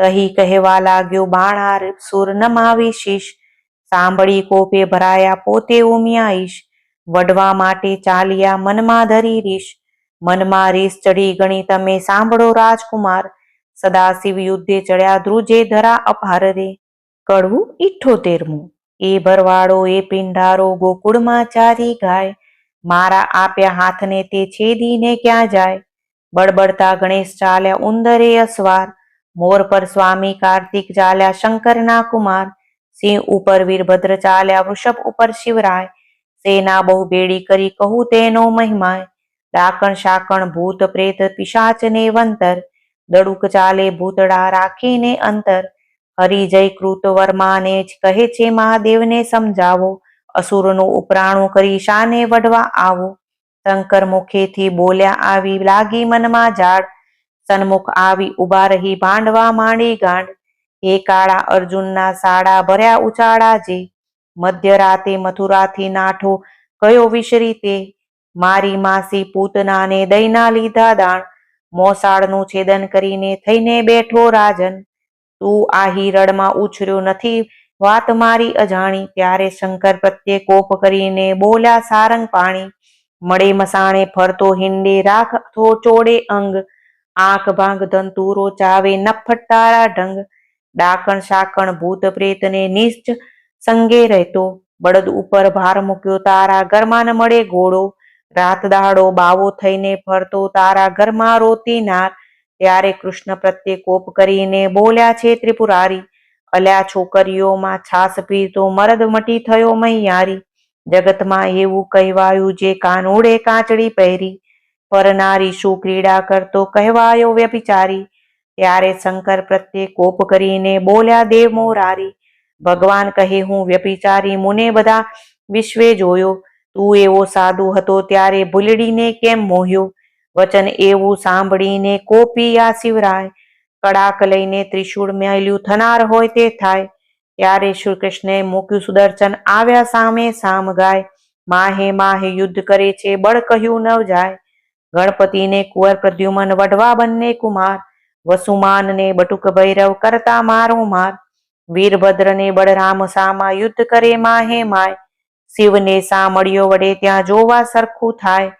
Speaker 2: કહી કહેવા લાગ્યો બાણાસુર નમાવી શીશ. સાંભળી કોપે ભરાયા પોતે ઉમિયા ઈશ, વડવા માટે ચાલ્યા મનમાં ધરી રીશ. મનમાં રીસ ચડી ગણી તમે સાંભળો રાજકુમાર, સદાશિવ યુદ્ધે ચડ્યા ધ્રુજે ધરા અપાર રે. કડવું 78મું. એ ભરવાડો એ પિંડારો ગોકુળમાં ચારી ગાય, મારા આપ્યા હાથને તે છેદીને ક્યાં જાય. બળબડતા ગણેશ ચાલ્યા ઉંદરે અસવાર, મોર પર સ્વામી કાર્તિક ચાલ્યા શંકરના કુમાર. સિંહ ઉપર વીરભદ્ર ચાલ્યા વૃષભ ઉપર શિવરાય, સેના બહુ બેડી કરી કહું તેનો મહિમાય. ડાકણ શાકણ ભૂત પ્રેત પિશાચ ને વંતર, દડુક ચાલે ભૂતડા રાખીને અંતર. હરિજય કૃત વર્માને જ કહે છે મહાદેવને સમજાવો, અસુરનું ઉપરાણું કરી શાને વઢવા આવો. શંકર મુખેથી બોલ્યા આવી લાગી મનમાં જાડ, સન્મુખ આવી ઉભા રહી ભાંડવા માંડી ગાંડ. એ કાળા અર્જુનના સાડા ભર્યા ઉચાળા જે, મધ્યરાતે મથુરાથી નાઠો ગયો વિશરી તે. મારી માસી પૂતનાને દઈના લીધા દાણ, મોસાળનું છેદન કરીને થઈને બેઠો રાજન. તું આ હિરડમાં ઉછર્યો નથી વાત મારી અજાણી, ત્યારે શંકર પ્રત્યે કોપ કરીને બોલ્યા સારંગ પાણી. મળે મસાણે ફરતો હિંડે રાખતો ચોડે અંગ, આંખ ભાંગ ધંતુરો ચાવે નફટ તારા ઢંગ. ડાકણ શાકણ ભૂત પ્રેતને નિશ્ચ સંગે રહેતો, બળદ ઉપર ભાર મૂક્યો તારા ઘરમાં ન મળે ઘોડો. રાત દાડો બાવો થઈને ફરતો તારા ઘરમાં રોતી નાર, ત્યારે કૃષ્ણ પ્રત્યે કોપ કરીને બોલ્યા છે ત્રિપુરારી, અલ્યા છોકરીઓમાં છાસ પીતો મરદ મટી થયો મૈયારી. જગતમાં એવું કહેવાયું જે કાનુડે કાંચડી પહેરી, પરનારી શું ક્રીડા કરતો કહેવાયો વ્યભિચારી. ત્યારે શંકર પ્રત્યે કોપ કરીને બોલ્યા દેવ મોરારી, ભગવાન કહે હું વ્યભિચારી મુને બધા વિશ્વે જોયો, તું એવો સાધુ હતો ત્યારે ભૂલડીને કેમ મોહ્યો. વચન એવું સાંભળીને કોપી આ શિવરાય, કડાક લઈને ત્રિશૂળ મેલ્યું થનાર હોય તે થાય. ત્યારે શ્રી કૃષ્ણે મૂક્યું સુદર્શન આવ્યા સામે સામ ગાય, માહે માહે યુદ્ધ કરે છે બળ કહ્યું ન જાય. ગણપતિને કુંવર પ્રદ્યુમન વઢવા બંને કુમાર, વસુમાનને બટુક ભૈરવ કરતા મારો માર. વીરભદ્રને બળરામ સામા યુદ્ધ કરે માહે માય, શિવને સામળિયો વડે ત્યાં જોવા સરખું થાય.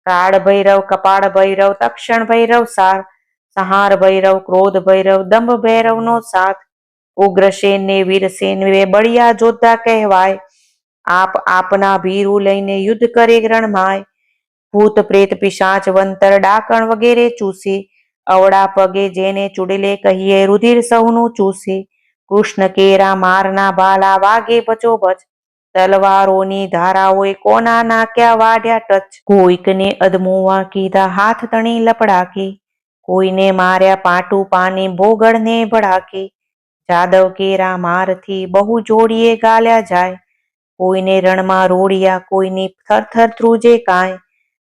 Speaker 2: કાળ ભૈરવ કપાળ ભૈરવ તક્ષણ ભૈરવ સાર, સંહાર ભૈરવ ક્રોધ ભૈરવ દંભ ભૈરવનો સાથ. ઉગ્રસેન ને વીરસેન બે બળિયા જોધા કહેવાય, આપ આપના ભીરું લઈને યુદ્ધ કરે રણમાય. ભૂત પ્રેત પિશાચ વંતર ડાકણ વગેરે ચૂસે, અવળા પગે જેને ચૂડલે કહીએ રુધિર સૌનું ચૂસે. કૃષ્ણ કેરા મારના ભાલા વાગે બચોબચ, તલવારોની ધારાઓએ કોના નાક્યા વાઢ્યા ટચ. કોઈકને અધમુવા કીધા હાથ તણી લપડાકે, કોઈને માર્યા પાટું પાને ભોગળને ભડાકે. જાદવ કેરા મારથી બહુ જોડીએ ગાલ્યા જાય, કોઈને રણમાં રોડિયા કોઈની થરથર ધ્રુજે કાય.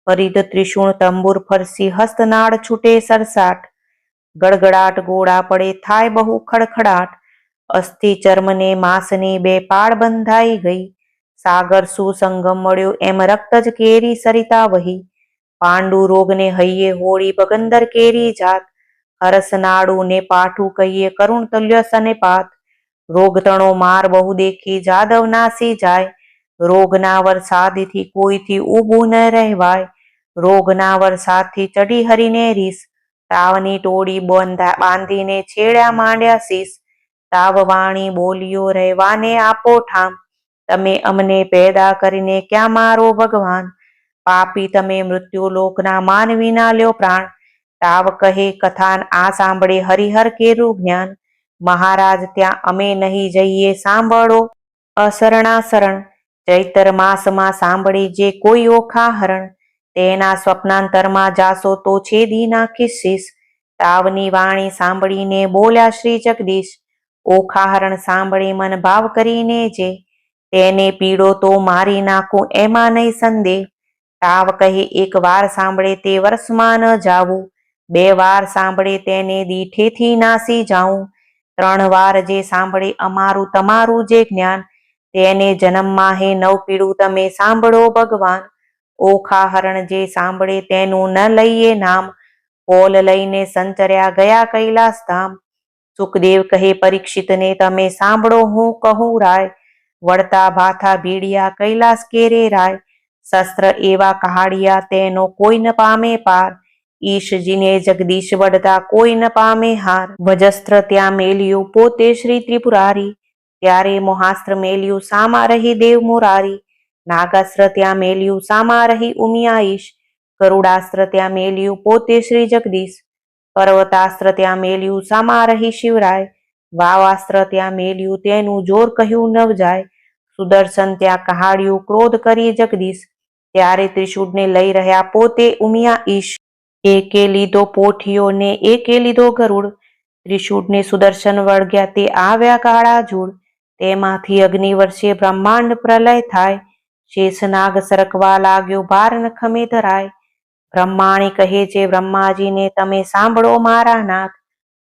Speaker 2: પરિધ ત્રિશૂળ તંબુર ફરસી હસ્તનાળ છૂટે સરસાટ, ગડગડાટ ગોળા પડે થાય બહુ ખડખડાટ. અસ્થિ ચર્મને માંસની બે પાળ બંધાઈ ગઈ, સાગર સુસંગમ મળ્યો એમ રક્ત જ કેરી સરિતા વહી. પાંડુ રોગને હૈયે હોળી બગંદર કેરી જાત, હરસનાડું ને પાઠું કહીએ કરુણ તુલ્ય સનેપાત. રોગતણો માર બહુ દેખી જાદવ નાસી જાય, રોગના વરસાદથી કોઈથી ઊભું ન રહેવાય. રોગના વરસાદથી ચડી હરીને રીસ, તાવની ટોળી બાંધીને છેડ્યા માંડ્યા શીશ. તાવ વાણી બોલ્યો રહેવાને આપો ઠામ, તમે અમને પેદા કરીને ક્યાં મારો ભગવાન. પાપી તમે મૃત્યુ લોકના માનવીના લ્યો પ્રાણ. તાવ કહે કથાન આ સાંભળે હરિહર કેરું જ્ઞાન. મહારાજ ત્યાં અમે નહીં જઈએ સાંભળો અશરણા શરણ. ચૈતર માસમાં સાંભળી જે કોઈ ઓખા હરણ, તેના સ્વપ્નાંતરમાં જાશો તો છેદી નાખીશ શીશ. તાવની વાણી સાંભળીને બોલ્યા શ્રી જગદીશ, ઓખા હરણ સાંભળી મન ભાવ કરીને જે, તેને પીડો તો મારી નાખું એમાં નહીં સંદેહ. તાવ કહે એક વાર સાંભળે તે વર્ષમાં ન જાવું, બે વાર સાંભળે તેને દીઠેથી નાસી જાઉં. ત્રણ વાર જે સાંભળે અમારું તમારું જે જ્ઞાન, તેને જન્મમાં હે નવ પીડું તમે સાંભળો ભગવાન. ઓખા હરણ જે સાંભળે તેનું ન લઈએ નામ, પોલ લઈને સંચર્યા ગયા કૈલાસ ધામ. સુખદેવ કહે પરીક્ષિતને તમે સાંભળો હું કહું રાય, વળતા ભાથા ભીડિયા કૈલાસ કેરે રાય. શસ્ત્ર એવા કહાડિયા તેનો કોઈ ન પામે પાર, ઈશજીને જગદીશ વડતા કોઈ ન પામે હાર. વજસ્ત્ર ત્યાં મેલ્યું પોતે શ્રી ત્રિપુરારી, ત્યારે મોહાસ્ત્ર મેલ્યું સામા રહી દેવ મોરારી. નાગાસ્ત્ર ત્યાં મેલ્યું સામા રહી ઉમિયા ઈશ, ગરુડાસ્ત્ર ત્યાં મેલ્યું પોતે શ્રી જગદીશ. પર્વતાસ્ત્ર ત્યાં મેલ્યું સામા રહી શિવરાય, વાવાસ્ત્ર ત્યાં મેલ્યું તેનું જોર કહ્યું નવ જાય. સુદર્શન ત્યાં કહાડ્યું ક્રોધ કરી જગદીશ, ત્યારે ત્રિશૂળને લઈ રહ્યા પોતે ઉમિયા ઈશ. એકે લીધો પોઠિયો ને એકે લીધો ગરુડ, ત્રિશૂળને સુદર્શન વળગ્યા તે આવ્યા કાળા જૂળ. તેમાંથી અગ્નિ વર્ષે બ્રહ્માંડ પ્રલય થાય, શેષનાગ સરકવા લાગ્યો ભાર નખમે ધરાય. બ્રહ્માણી કહે છે બ્રહ્માજીને તમે સાંભળો મારા નાથ,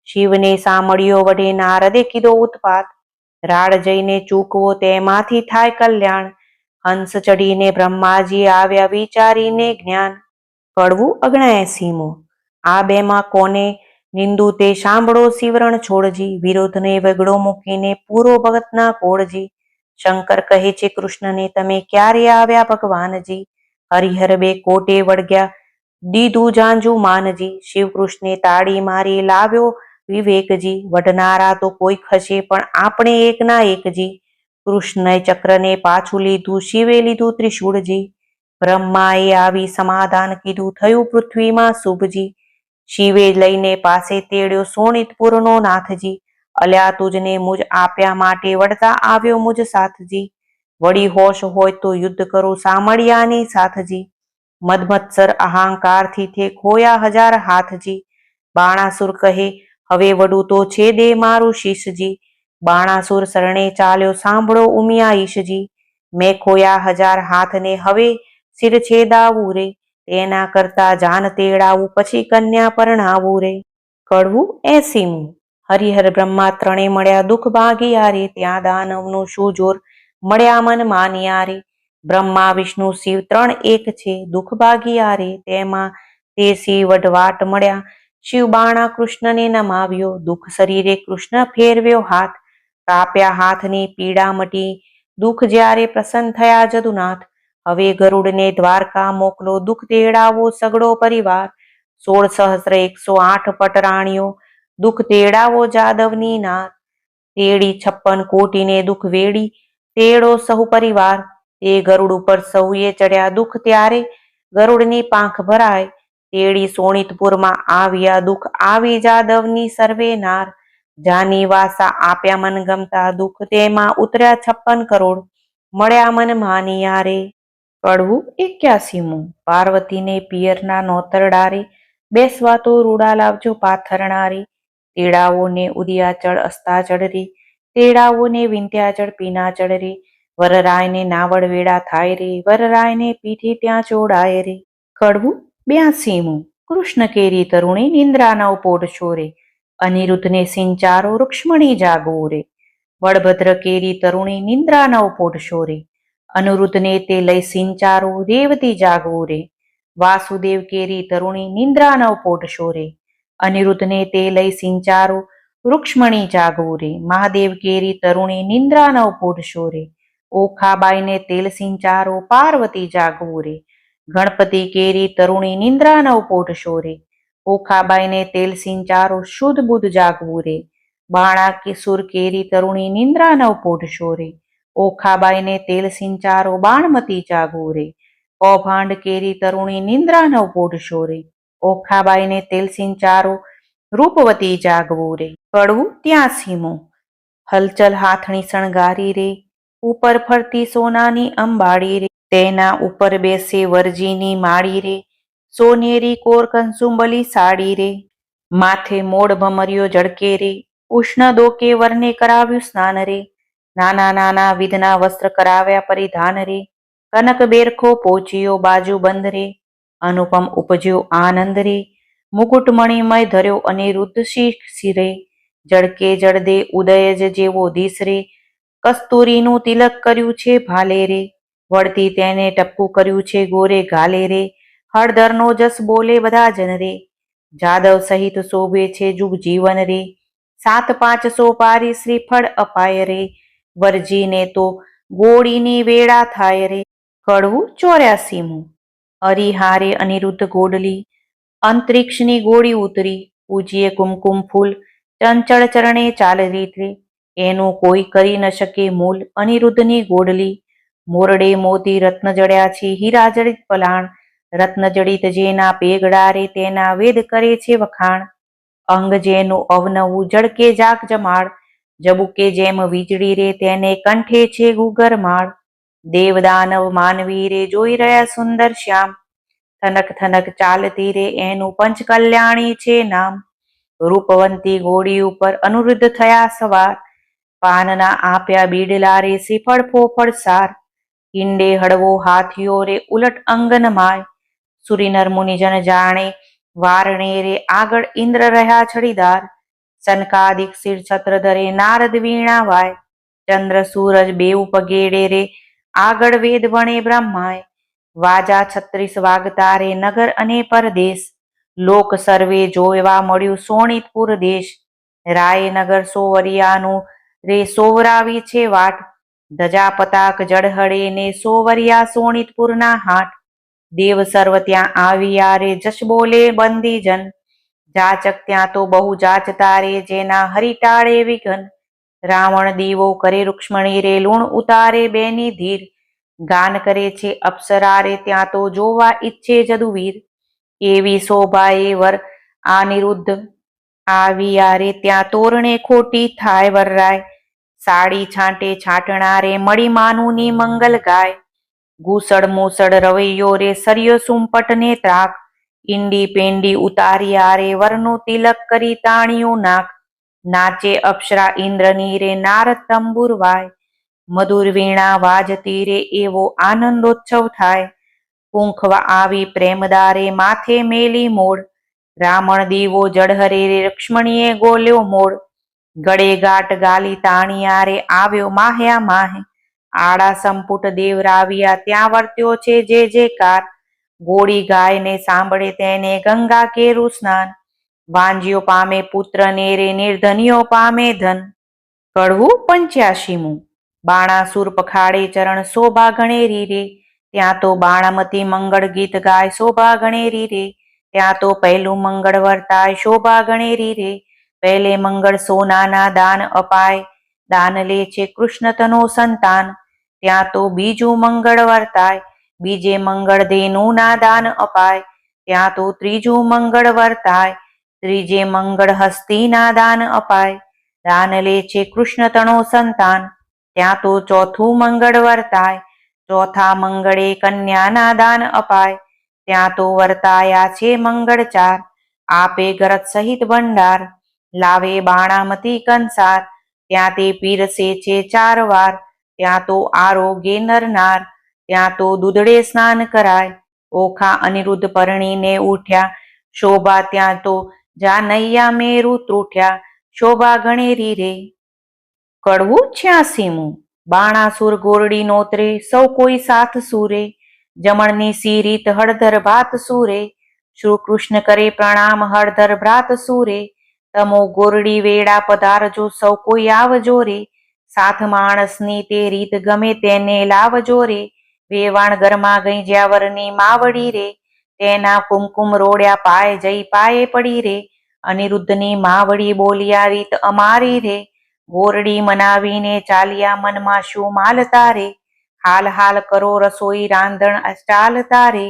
Speaker 2: શિવને સાંભળ્યો વઢે નારદે કીધો ઉત્પાત. રાડ જઈને ચૂકવો તેમાંથી થાય કલ્યાણ, હંસ ચડીને બ્રહ્માજી આવ્યા વિચારીને જ્ઞાન. કડવું 79મો. આ બેમાં કોને નિંદુ તે સાંભળો શિવરણ છોડજી, વિરોધને વગડો મૂકીને પૂરો ભગતના કોળજી. શંકર કહે છે કૃષ્ણને તમે ક્યારે આવ્યા ભગવાનજી, હરિહર બે કોટે વળગ્યા દીધું જાંજુ માનજી. શિવ કૃષ્ણે તાળી મારી લાવ્યો વિવેકજી, વઢનારા તો કોઈ ખસે પણ આપણે એકના એકજી. કૃષ્ણએ ચક્રને પાછું લીધું શિવે લીધું ત્રિશૂળજી, બ્રહ્માએ આવી સમાધાન કીધું થયું પૃથ્વીમાં શુભજી. શિવે લઈને પાસે તેડ્યો સોનિતપુરનો નાથજી. અલ્યા તુજને મુજ આપ્યા માટે વળતા આવ્યો મુજ સાથજી. વળી હોશ હોય તો યુદ્ધ કરો સામળિયાની સાથજી. મદમત્સર અહંકારથી થે ખોયા હજાર હાથજી. બાણાસુર કહે હવે વડું તો છે દે મારું શીશજી. બાણાસુર શરણે ચાલ્યો સાંભળો ઉમિયા ઈશજી. મેં ખોયા હજાર હાથને હવે શિર છેદાવું રે. તેના કરતા જાન તેડાવું પછી કન્યા પરણાવું રે. કડવું 80મું. હરિહર બ્રહ્મા ત્રણે મળ્યા દુઃખ ભાગિયા રે. ત્યાં દાનવનું શું જોર મળ્યા મન માન્યા રે. બ્રહ્મા વિષ્ણુ શિવ ત્રણ એક છે દુઃખ ભાગિયા રે. તેમાં તે શિવ વઢવાટ મળ્યા શિવ બાણા કૃષ્ણને નમાવ્યો. દુઃખ શરીરે કૃષ્ણ ફેરવ્યો હાથ. કાપ્યા હાથની પીડા મટી દુઃખ જ્યારે પ્રસન્ન થયા જદુનાથ. હવે ગરુડને દ્વારકા મોકલો દુઃખ તેડાવો સગડો પરિવાર. 16,108 પટરાણીઓ દુઃખ તેડાવો જાદવની નાર. તેડી 56 કોટીને દુઃખ વેડી તેડો સહુ પરિવાર. તે ગરુડ ઉપર સૌએ ચડ્યા દુઃખ ત્યારે ગરુડની પાંખ ભરાય. તેડી સોનિતપુરમાં આવ્યા દુઃખ આવી જાદવની સર્વે નાર. જાની વાસા આપ્યા મન ગમતા દુઃખ તેમાં ઉતર્યા 56 કરોડ મળ્યા મન માનિયા રે. કડવું 81મું. પાર્વતીને પિયરના નોતરડારે બેસવા તો રૂડા લાવજો પાથરણારે. તેડાવોને ઉદયાચળ અસ્તાચળ રે. તેડાવોને વિંધ્યાચળ પીનાચળ રે. વરરાયને નાવડ વેડા થાય રે. વરરાયને પીઠી ત્યાં ચોડાય રે. કડવું 82મું. કૃષ્ણ કેરી તરુણી નિંદ્રા નવ પોઢશો રે. અનિરુદ્ધને સિંચારો રૂક્ષ્મણી જાગવો રે. બળભદ્ર કેરી તરુણી નિંદ્રા નવ પોઢશો રે. અનિરુદ્ધને તે લઈ સિંચારો રેવતી જાગવો રે. વાસુદેવ કેરી તરુણી નિંદ્રા નવ પોઢશો રે. અનિરુદ્ધને તે લઈ સિંચારો રૂક્ષ્મણી જાગવો રે. મહાદેવ કેરી તરુણી નિંદ્રા નવ પોઢશો રે. ઓખાબાઈને તેલ સિંચારો પાર્વતી જાગવો રે. ગણપતિ કેરી તરુણી નિંદ્રા નવ પોઢશો રે. ઓખાબાઈને તેલ સિંચારો શુદ્ધ બુદ્ધ જાગવું રે. બાણાસુર કેરી તરુણી નિંદ્રા નવ પોઢશો રે. ઓખાબાઈને તેલ સિંચારો બાણમતી જાગવું રે. કૌભાંડ કેરી તરુણી નિંદ્રા નવ પોઢશો રે. ઓખાબાઈને તેલ સિંચારો રૂપવતી જાગવું રે. કડવું 83મું. હલચલ હાથણી શણગારી રે. ઉપર ફરતી સોનાની અંબાડી રે. તેના ઉપર બેસે વરજીની માળી રે. સોનેરી કોર કંસુંબલી સાડી રે. માથે મોડ ભમરિયો ઝળકે રે. ઉષ્ણ દોકે વરને કરાવ્યું સ્નાન રે. નાના નાના વિધના વસ્ત્ર કરાવ્યા પરિધાન રે. કનક બેરખો પહોંચ્યો બાજુ બંધ રે. અનુપમ ઉપજ્યો આનંદ રે. મુકુટ મણિમય ધર્યો અનિરુદ્ધ શિરે. જળકે જળદે ઉદયજ જેવો ધીસ રે. કસ્તુરીનું તિલક કર્યું છે ભાલે રે. વળતી તેને ટપકું કર્યું છે ગોરે ગાલે રે. હળદરનો જસ બોલે બધા જન રે. જાદવ સહિત શોભે છે જુગ જીવન રે. 7-500 પારી શ્રીફળ અપાય રે. વરજીને તો ગોળીની વેળા થાય રે. કડવું 84મું. અરિહારે અનિરુદ્ધ ગોડલી અંતરિક્ષની ગોળી ઉતરી. પૂજીએ કુમકુમ ફૂલ ચંચળ ચરણે ચાલરી રે. એનું કોઈ કરી ન શકે મૂલ અનિરુદ્ધની ગોડલી. મોરડે મોતી રત્ન જડ્યા છે હીરા જડિત પલાણ. રત્ન જડિત જેના પેગડા રે તેના વેદ કરે છે વખાણ. અંગ જેનું અવનવું જળકે જાગ જમાડ. જબુકે જેમ વીજળી રે તેને કંઠે છે ગુગરમાળ. દેવદાનવ માનવી રે જોઈ રહ્યા સુંદર શ્યામ. થનક થનક ચાલતી રે એનું પંચ કલ્યાણી છે નામ. રૂપવંતી ઘોડી ઉપર અનિરુદ્ધ થયા સવાર. પાનના આપ્યા બીડલા રે શ્રીફળ ફોફળ સાર. હિંડે હળવો હાથીઓ રે ઉલટ અંગન માય. સુરીનર મુનિજન જાણે વારણે રે આગળ ઇન્દ્ર રહ્યા છડીદાર. સનકાદિક શિર છત્ર ધરે નારદ વીણા વાય. ચંદ્ર સૂરજ બેઉ પગેડે રે આગળ વેદ વણે બ્રહ્માય. વાજા 36 વાગતા રે નગર અને પરદેશ. લોક સર્વે જોવા મળ્યું સોનિતપુર દેશ. રાયનગર સોવરિયાનું રે સોવરાવી છે વાટ. ધજા પતાક જળહળે ને સોવરિયા સોનિતપુરના હાટ. દેવ સર્વ ત્યાં આવ્યા રે જશ બોલે બંદીજન. જાચક ત્યાં તો બહુ જાચતા રે જેના હરિટાળે વિઘન. રાવણ દીવો કરે રૂક્ષ્મણી રે લૂણ ઉતારે બેની ધીર. ગાન કરે છે અપ્સરા રે ત્યાં તો જોવા ઈચ્છે જદુવીર. એવી શોભા એ વર અનિરુદ્ધ આવ્યા ત્યાં તોરણે ખોટી થાય વરરાય. સાડી છાંટે છાંટણારે મળી માનુની મંગલ ગાય. ઘૂસડ મૂસડ રવૈયો રે સરિયો સુંપટ ને ત્રાક. ઈંડી પેંડી ઉતાર્યા રે વરનું તિલક કરી તાણિયું નાક. નાચે અપ્સરા ઇન્દ્રની રે નારદ તંબુર વાય. મધુર વીણા વાજતી રે એવો આનંદોત્સવ થાય. પૂંખવા આવી પ્રેમદારે માથે મેલી મોડ. રામણ દીવો જળહરે રે લક્ષ્મણીએ ગોલ્યો મોડ. ગળે ગાંઠ ગાલી તાણિયા રે આવ્યો માહ્યા માહે. આડા સંપુટ દેવરાવ્યા ત્યાં વર્ત્યો છે જે જેકાર. ગોળી ગાયને સાંભળે તેને ગંગા કેરું સ્નાન. વાંજ્યો પામે પુત્રને રે નિર્ધનિયો પામે ધન. કડવું 85મું. બાણાસુર પખાડે ચરણ શોભા ગણેરી રે. ત્યાં તો બાણામતી મંગળ ગીત ગાય શોભા ગણેરી રે. ત્યાં તો પહેલું મંગળ વર્તાય શોભા ગણેરી રે. પહેલે મંગળ સોનાના દાન અપાય. દાન લે છે કૃષ્ણ તનો સંતાન. ત્યાં તો બીજું મંગળ વર્તાય. બીજે મંગળ ધેનુના દાન અપાય. ત્યાં તો ત્રીજું મંગળ વર્તાય. ત્રીજે મંગળ હસ્તીના દાન અપાય. દાન લે છે કૃષ્ણ તણો સંતાન. ત્યાં તો ચોથું મંગળ વર્તાય. ચોથા મંગળે કન્યાના દાન અપાય. ત્યાં તો વર્તાયા છે મંગળ ચાર. આપે ગરજ સહિત ભંડાર. લાવે બાણામતી કંસાર. ત્યાં તે પીરસે છે 4 વાર. ત્યાં તો આરોગે નરનાર. ત્યાં તો દૂધડે સ્નાન કરાય. ઓખા અનિરુદ્ધ પરણીને ઉઠ્યા. શોભા ત્યાં તો જાનૈયા મેરુ તૂટ્યા. શોભા ગણેરી રે. કડવું 86મું. બાણાસુર ગોરડી નોતરે સૌ કોઈ સાથ સૂરે. જમણની સી રીત હળધર ભાત સૂરે. શ્રી કૃષ્ણ કરે પ્રણામ હળધર ભ્રાત સૂરે. તમો ગોરડી વેળા પધારજો સૌ કોઈ આવજો રે. સાથ માણસની તે રીત ગમે તેને લાવજો રે. વેવાણ ગરમા ગઈ જ્યાવરની માવડી રે. તેના કુમકુમ રોડ્યા પાય જઈ પાયે પડી રે. અનિરુદ્ધની માવડી બોલ્યા રીત અમારી રે. ગોરડી મનાવીને ચાલ્યા મનમાં શું માલતા રે. હાલ હાલ કરો રસોઈ રાંધણ ચાલતા રે.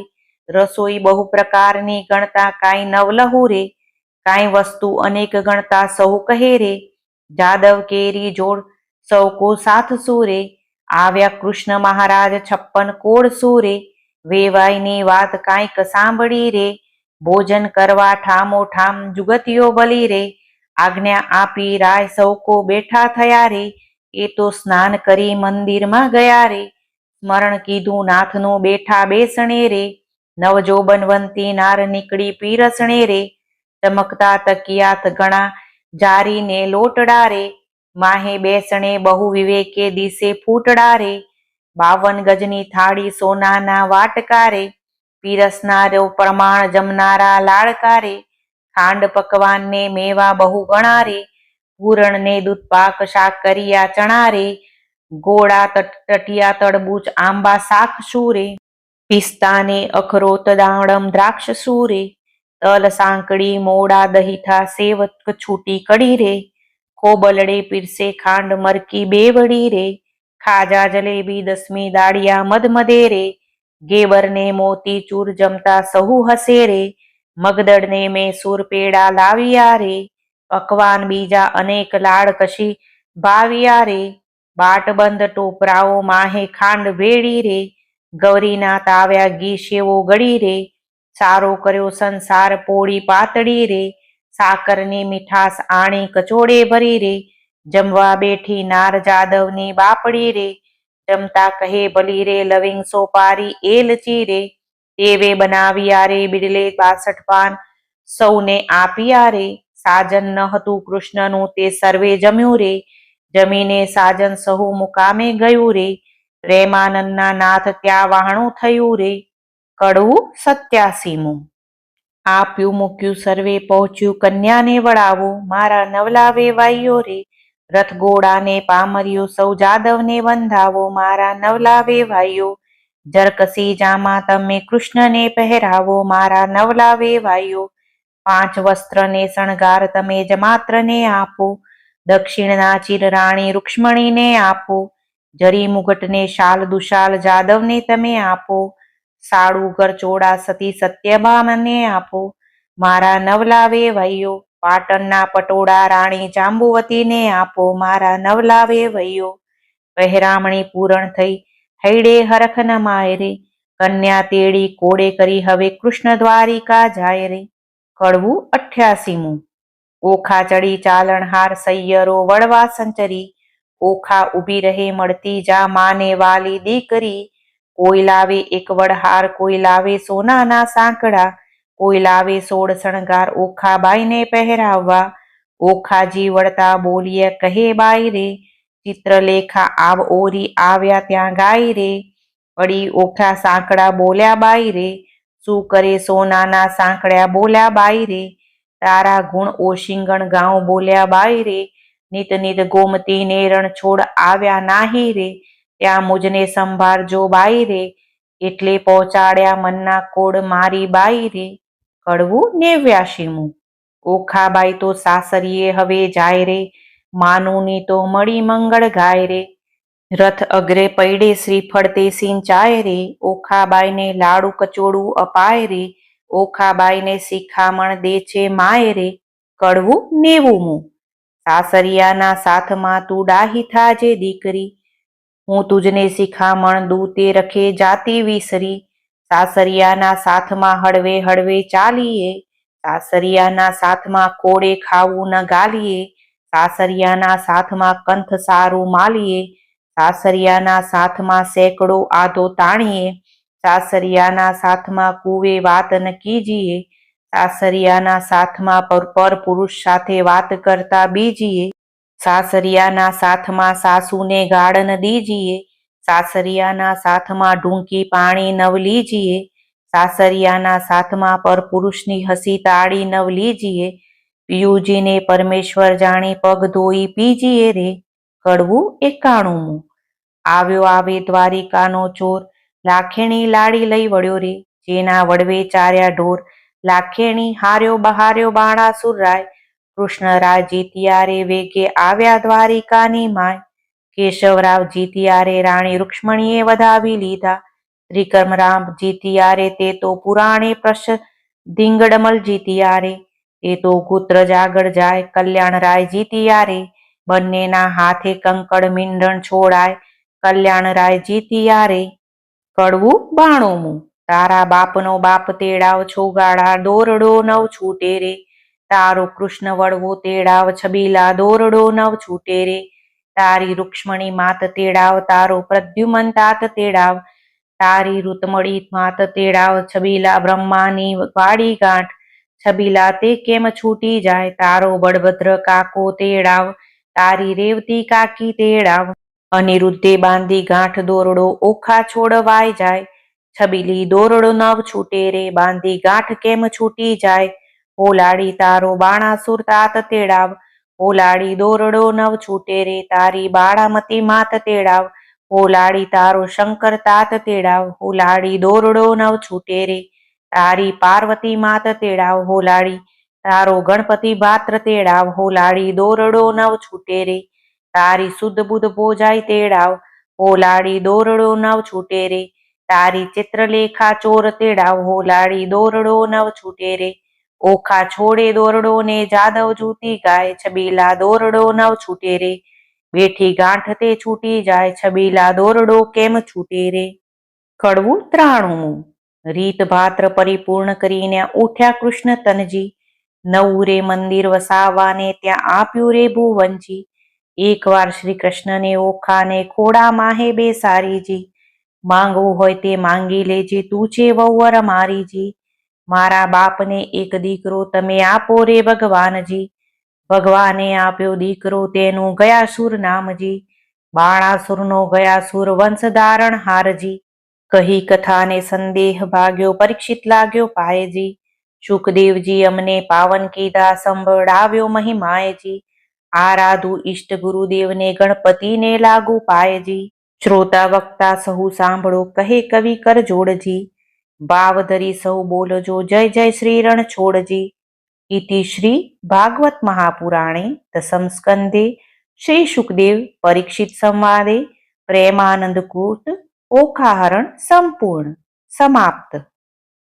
Speaker 2: રસોઈ બહુ પ્રકારની ગણતા કાંઈ નવલહુ રે. કાંઈ વસ્તુ અનેક ગણતા સહુ કહે રે. જાદવ કેરી જોડ સૌ કો સાથ સૂરે. આવ્યા કૃષ્ણ મહારાજ 56 કોડ સૂરે. વેવાઈની વાત કાંઈક સાંભળી રે. ભોજન કરવા ઠામો ઠામ જુગતિયો બલી રે. આજ્ઞા આપી રાય સૌ કો બેઠા થયા રે. એ તો સ્નાન કરી મંદિરમાં ગયા રે. સ્મરણ કીધું નાથનું બેઠા બેસણે રે. નવજોબનવંતી નાર નીકળી પીરસણે રે. ચમકતા તકિયાત ગણા જારીને લોટડા રે. માહે બેસણે બહુ વિવેકે દિશે ફૂટડા રે. 52 ગજની થાળી સોનાના વાટકા રે. પીરસનારો પ્રમાણ જમનારા લાડકા રે. ખાંડ પકવાન ને મેવા બહુ ગણા રે. પૂરણ ને દૂધ પાક શાકરિયા ચણા રે. ગોળા તટિયા તડબૂચ આંબા શાક સૂરે. પિસ્તા ને અખરોટ દાડમ દ્રાક્ષ સૂરે. તલ સાંકળી મોડા દહીઠા સેવક છૂટી કડી રે. ખોબલડે પીરસે ખાંડ મરકી બેવડી રે. ખાજા જલેબી દસમી દાળિયા મધમદે રે. ગેબર ને મોતી ચૂર જમતા સહુ હસે રે. મગદળ ને મેસૂર પેડા લાવ્યા રે. પકવાન બીજા અનેક લાડ કશી ભાવ્યા રે. બાટબંધ ટોપરાઓ માહે ખાંડ ભેળી રે. ગૌરીનાથ આવ્યા ઘી શેવો ગળી રે. સારો કર્યો સંસાર પોળી પાતળી રે. સાકરની મીઠાસ આણી કચોડે ભરી રે. જમવા બેઠી નાર જાદવની બાપડી રે. જમતા કહે ભલી રે લવિંગ સોપારી એલચી રે. તેવે બનાવ્યા રે બિડલે 62 પાન સૌને આપ્યા રે. સાજન ન હતું કૃષ્ણનું તે સર્વે જમ્યું રે. જમીને સાજન સહુ મુકામે ગયું રે. પ્રેમાનંદના નાથ ત્યાં વહાણું થયું રે. કડવું 87મું. આપ્યું મૂક્યું સર્વે પહોંચ્યું કન્યાને વળાવો. મારા નવલા વેવાઈઓ રે. રથ ઘોડાને પામર્યો સૌ જાદવને બંધાવો. મારા નવલા વેવાઈઓ. જરકસી જામા તમે કૃષ્ણને પહેરાવો. મારા નવલા વેવાઈઓ. 5 વસ્ત્રને શણગાર તમે જ માત્રને આપો. દક્ષિણના ચિર રાણી રૂક્ષ્મણીને આપો. જરી મુગટને શાલ દુશાલ જાદવને તમે આપો. સાડુ ગરચોડા સતી સત્યભામાને આપો. મારા નવલાવે વૈયો, પાટણના પટોળા રાણી જાંબુવતીને આપો, મારા નવલાવે વૈયો. પહેરામણી પૂરણ થઈ, હૈડે હરખ ન માય રે, કન્યા તેડી કોડે કરી હવે કૃષ્ણ દ્વારિકા જાય રે. કડવું 88મું. ઓખા ચડી ચાલણહાર સૈયરો વળવા સંચરી, ઓખા ઊભી રહે મળતી જા માને વાલી દીકરી. કોઈ લાવે એક વડહાર, કોઈ લાવે સોનાના સાંકડા, કોઈ લાવે 16 શણગાર ઓખાબાઈને પહેરાવવા. ઓખાજી વળતા બોલીએ કહે બાઈ રે, ચિત્રલેખા આવ ઓરી આવ્યા ત્યાં ગાય રે. વળી ઓખા સાંકડા બોલ્યા બાઈ રે, શું કરે સોનાના સાંકડ્યા બોલ્યા બાઈ રે. તારા ગુણ ઓશિંગણ ગાઉં બોલ્યા બાઈ રે, નિત નિત ગોમતી ને રણછોડ આવ્યા નાહી રે. ત્યાં મુજને સંભાળજો બાઈ રે, એટલે પહોંચાડ્યા મનના કોડ મારી બાઈ રે. કડવું 89મું. ઓખાબાઈ તો સાસરીએ હવે જાય રે, માનુની તો મળી મંગળ ગાય રે. રથ અગ્રે પૈડે શ્રીફળ તે સિંચાય રે, ઓખાબાઈને લાડુ કચોડું અપાય રે. ઓખાબાઈને શિખામણ દે છે માય રે. કડવું 90મું. સાસરિયાના સાથમાં તું ડાહી થાજે દીકરી, હું તુજને શિખામણ દઉં તે રખે જાતિ વિસરી. સાસરિયાના સાથમાં હળવે હળવે ચાલીએ, સાસરિયાના સાથમાં કોડે ખાવું ન ગાલીએ. સાસરિયાના સાથમાં કંથ સારું માલીએ, સાસરિયાના સાથમાં સેંકડો આધો તાણીએ. સાસરિયાના સાથમાં કુવે વાત ન કીજીએ, સાસરિયાના સાથમાં પર પુરુષ સાથે વાત કરતા બીજીએ. સાસરિયાના સાથમાં સાસુને ગાળ ન દીજીએ, સાસરિયાના સાથમાં ઢૂંકી પાણી નવ લીજીએ. સાસરિયાના સાથમાં પર પુરુષની હસી તાળી નવ લીજીએ. પિયુજીને પરમેશ્વર જાણી પગ ધોઈ પીજીએ રે. કડવું 91મું. આવ્યો આવે દ્વારિકાનો ચોર, લાખેણી લાડી લઈ વળ્યો રે, જેના વડવે ચાર્યા ઢોર. લાખેણી હાર્યો બહાર્યો બાણાસુર રાય, કૃષ્ણરાય જીત્યા રે વેગે આવ્યા દ્વારિકાની માય. કેશવરાવ જીત્યા રે રાણી રૂક્ષ્મણીએ વધાવી લીધા, ત્રિકમરામ જીત્યા રે તે તો પુરાણે પ્રશ. ધીંગડમલ જીત્યા રે તે તો ગોત્રજ આગળ જાય, કલ્યાણરાય જીત્યા રે બંનેના હાથે કંકડ મીંઢણ છોડાય, કલ્યાણરાય જીત્યા રે. કડવું 92મું. તારા બાપનો બાપ તેડાવ છોગાડા દોરડો નવ છૂટે રે, તારો કૃષ્ણ વડવો તેડાવ છબીલા દોરડો નવ છૂટે રે. તારી રૂક્ષ્મણી માત તેડાવ તારો પ્રદ્યુમન તાત તેડાવ, તારી ઋતમળી માત તેડાવ છબીલા બ્રહ્માની વાડી ગાંઠ. છબીલા તે કેમ છૂટી જાય, તારો બળભદ્ર કાકો તેડાવ, તારી રેવતી કાકી તેડાવ. અનિરુદ્ધે બાંધી ગાંઠ દોરડો ઓખા છોડવાય જાય, છબીલી દોરડો નવ છૂટે રે બાંધી ગાંઠ કેમ છૂટી જાય. હોલાડી તારો બાણાસુર તાત તેડાવ, હોલાડી દોરડો નવ છૂટે રે તારી બાળામતી માત તેડાવ. હોલાડી તારો શંકર તાત તેડાવ, હોલાડી દોરડો નવ છૂટે રે તારી પાર્વતી માત તેડાવ. હોલાડી તારો ગણપતિ ભાત્ર તેડાવ, હોલાડી દોરડો નવ છૂટે રે તારી શુદ્ધ બુદ્ધ ભોજાઈ તેડાવ. હોલાડી દોરડો નવ છૂટે રે તારી ચિત્રલેખા ચોર તેડાવ, હોલાડી દોરડો નવ છૂટે રે. ઓખા છોડે દોરડો ને જાદવ જૂતી ગાય, છબીલા દોરડો નવ છૂટે રે બેઠી ગાંઠ તે છૂટી જાય, છબીલા દોરડો કેમ છૂટે રે. કડવું 93મું. રીત ભાત્ર પરિપૂર્ણ કરીને ઉઠ્યા કૃષ્ણ તનજી, નવું રે મંદિર વસાવાને ત્યાં આપ્યું રે ભુવનજી. એકવાર શ્રી કૃષ્ણને ઓખાને ખોડા માહે બેસારીજી, માંગવું હોય તે માંગી લેજે તું છે વહુવર મારીજી. મારા બાપને એક દીકરો તમે આપો રે ભગવાનજી, ભગવાને આપ્યો દીકરો તેનું ગયાસુર નામજી. બાણાસુરનો ગયાસુર વંશ ધારણ હારજી, કહી કથાને સંદેહ ભાગ્યો પરીક્ષિત લાગ્યો પાયજી. શુકદેવજી અમને પાવન કીધા સંભળાવ્યો મહિમાયજી, આરાધુ ઈષ્ટ ગુરુદેવને ગણપતિને લાગુ પાયજી. શ્રોતા વક્તા સહુ સાંભળો કહે કવિ કર જોડજી, ભાવ ધરી સહુ બોલજો જય જય શ્રી રણછોડજી. ઇતિ શ્રી ભાગવત મહાપુરાણે દસમ સ્કંધે શ્રી શુકદેવ પરીક્ષિત સંવાદે પ્રેમાનંદ કૃત ઓખાહરણ સંપૂર્ણ સમાપ્ત.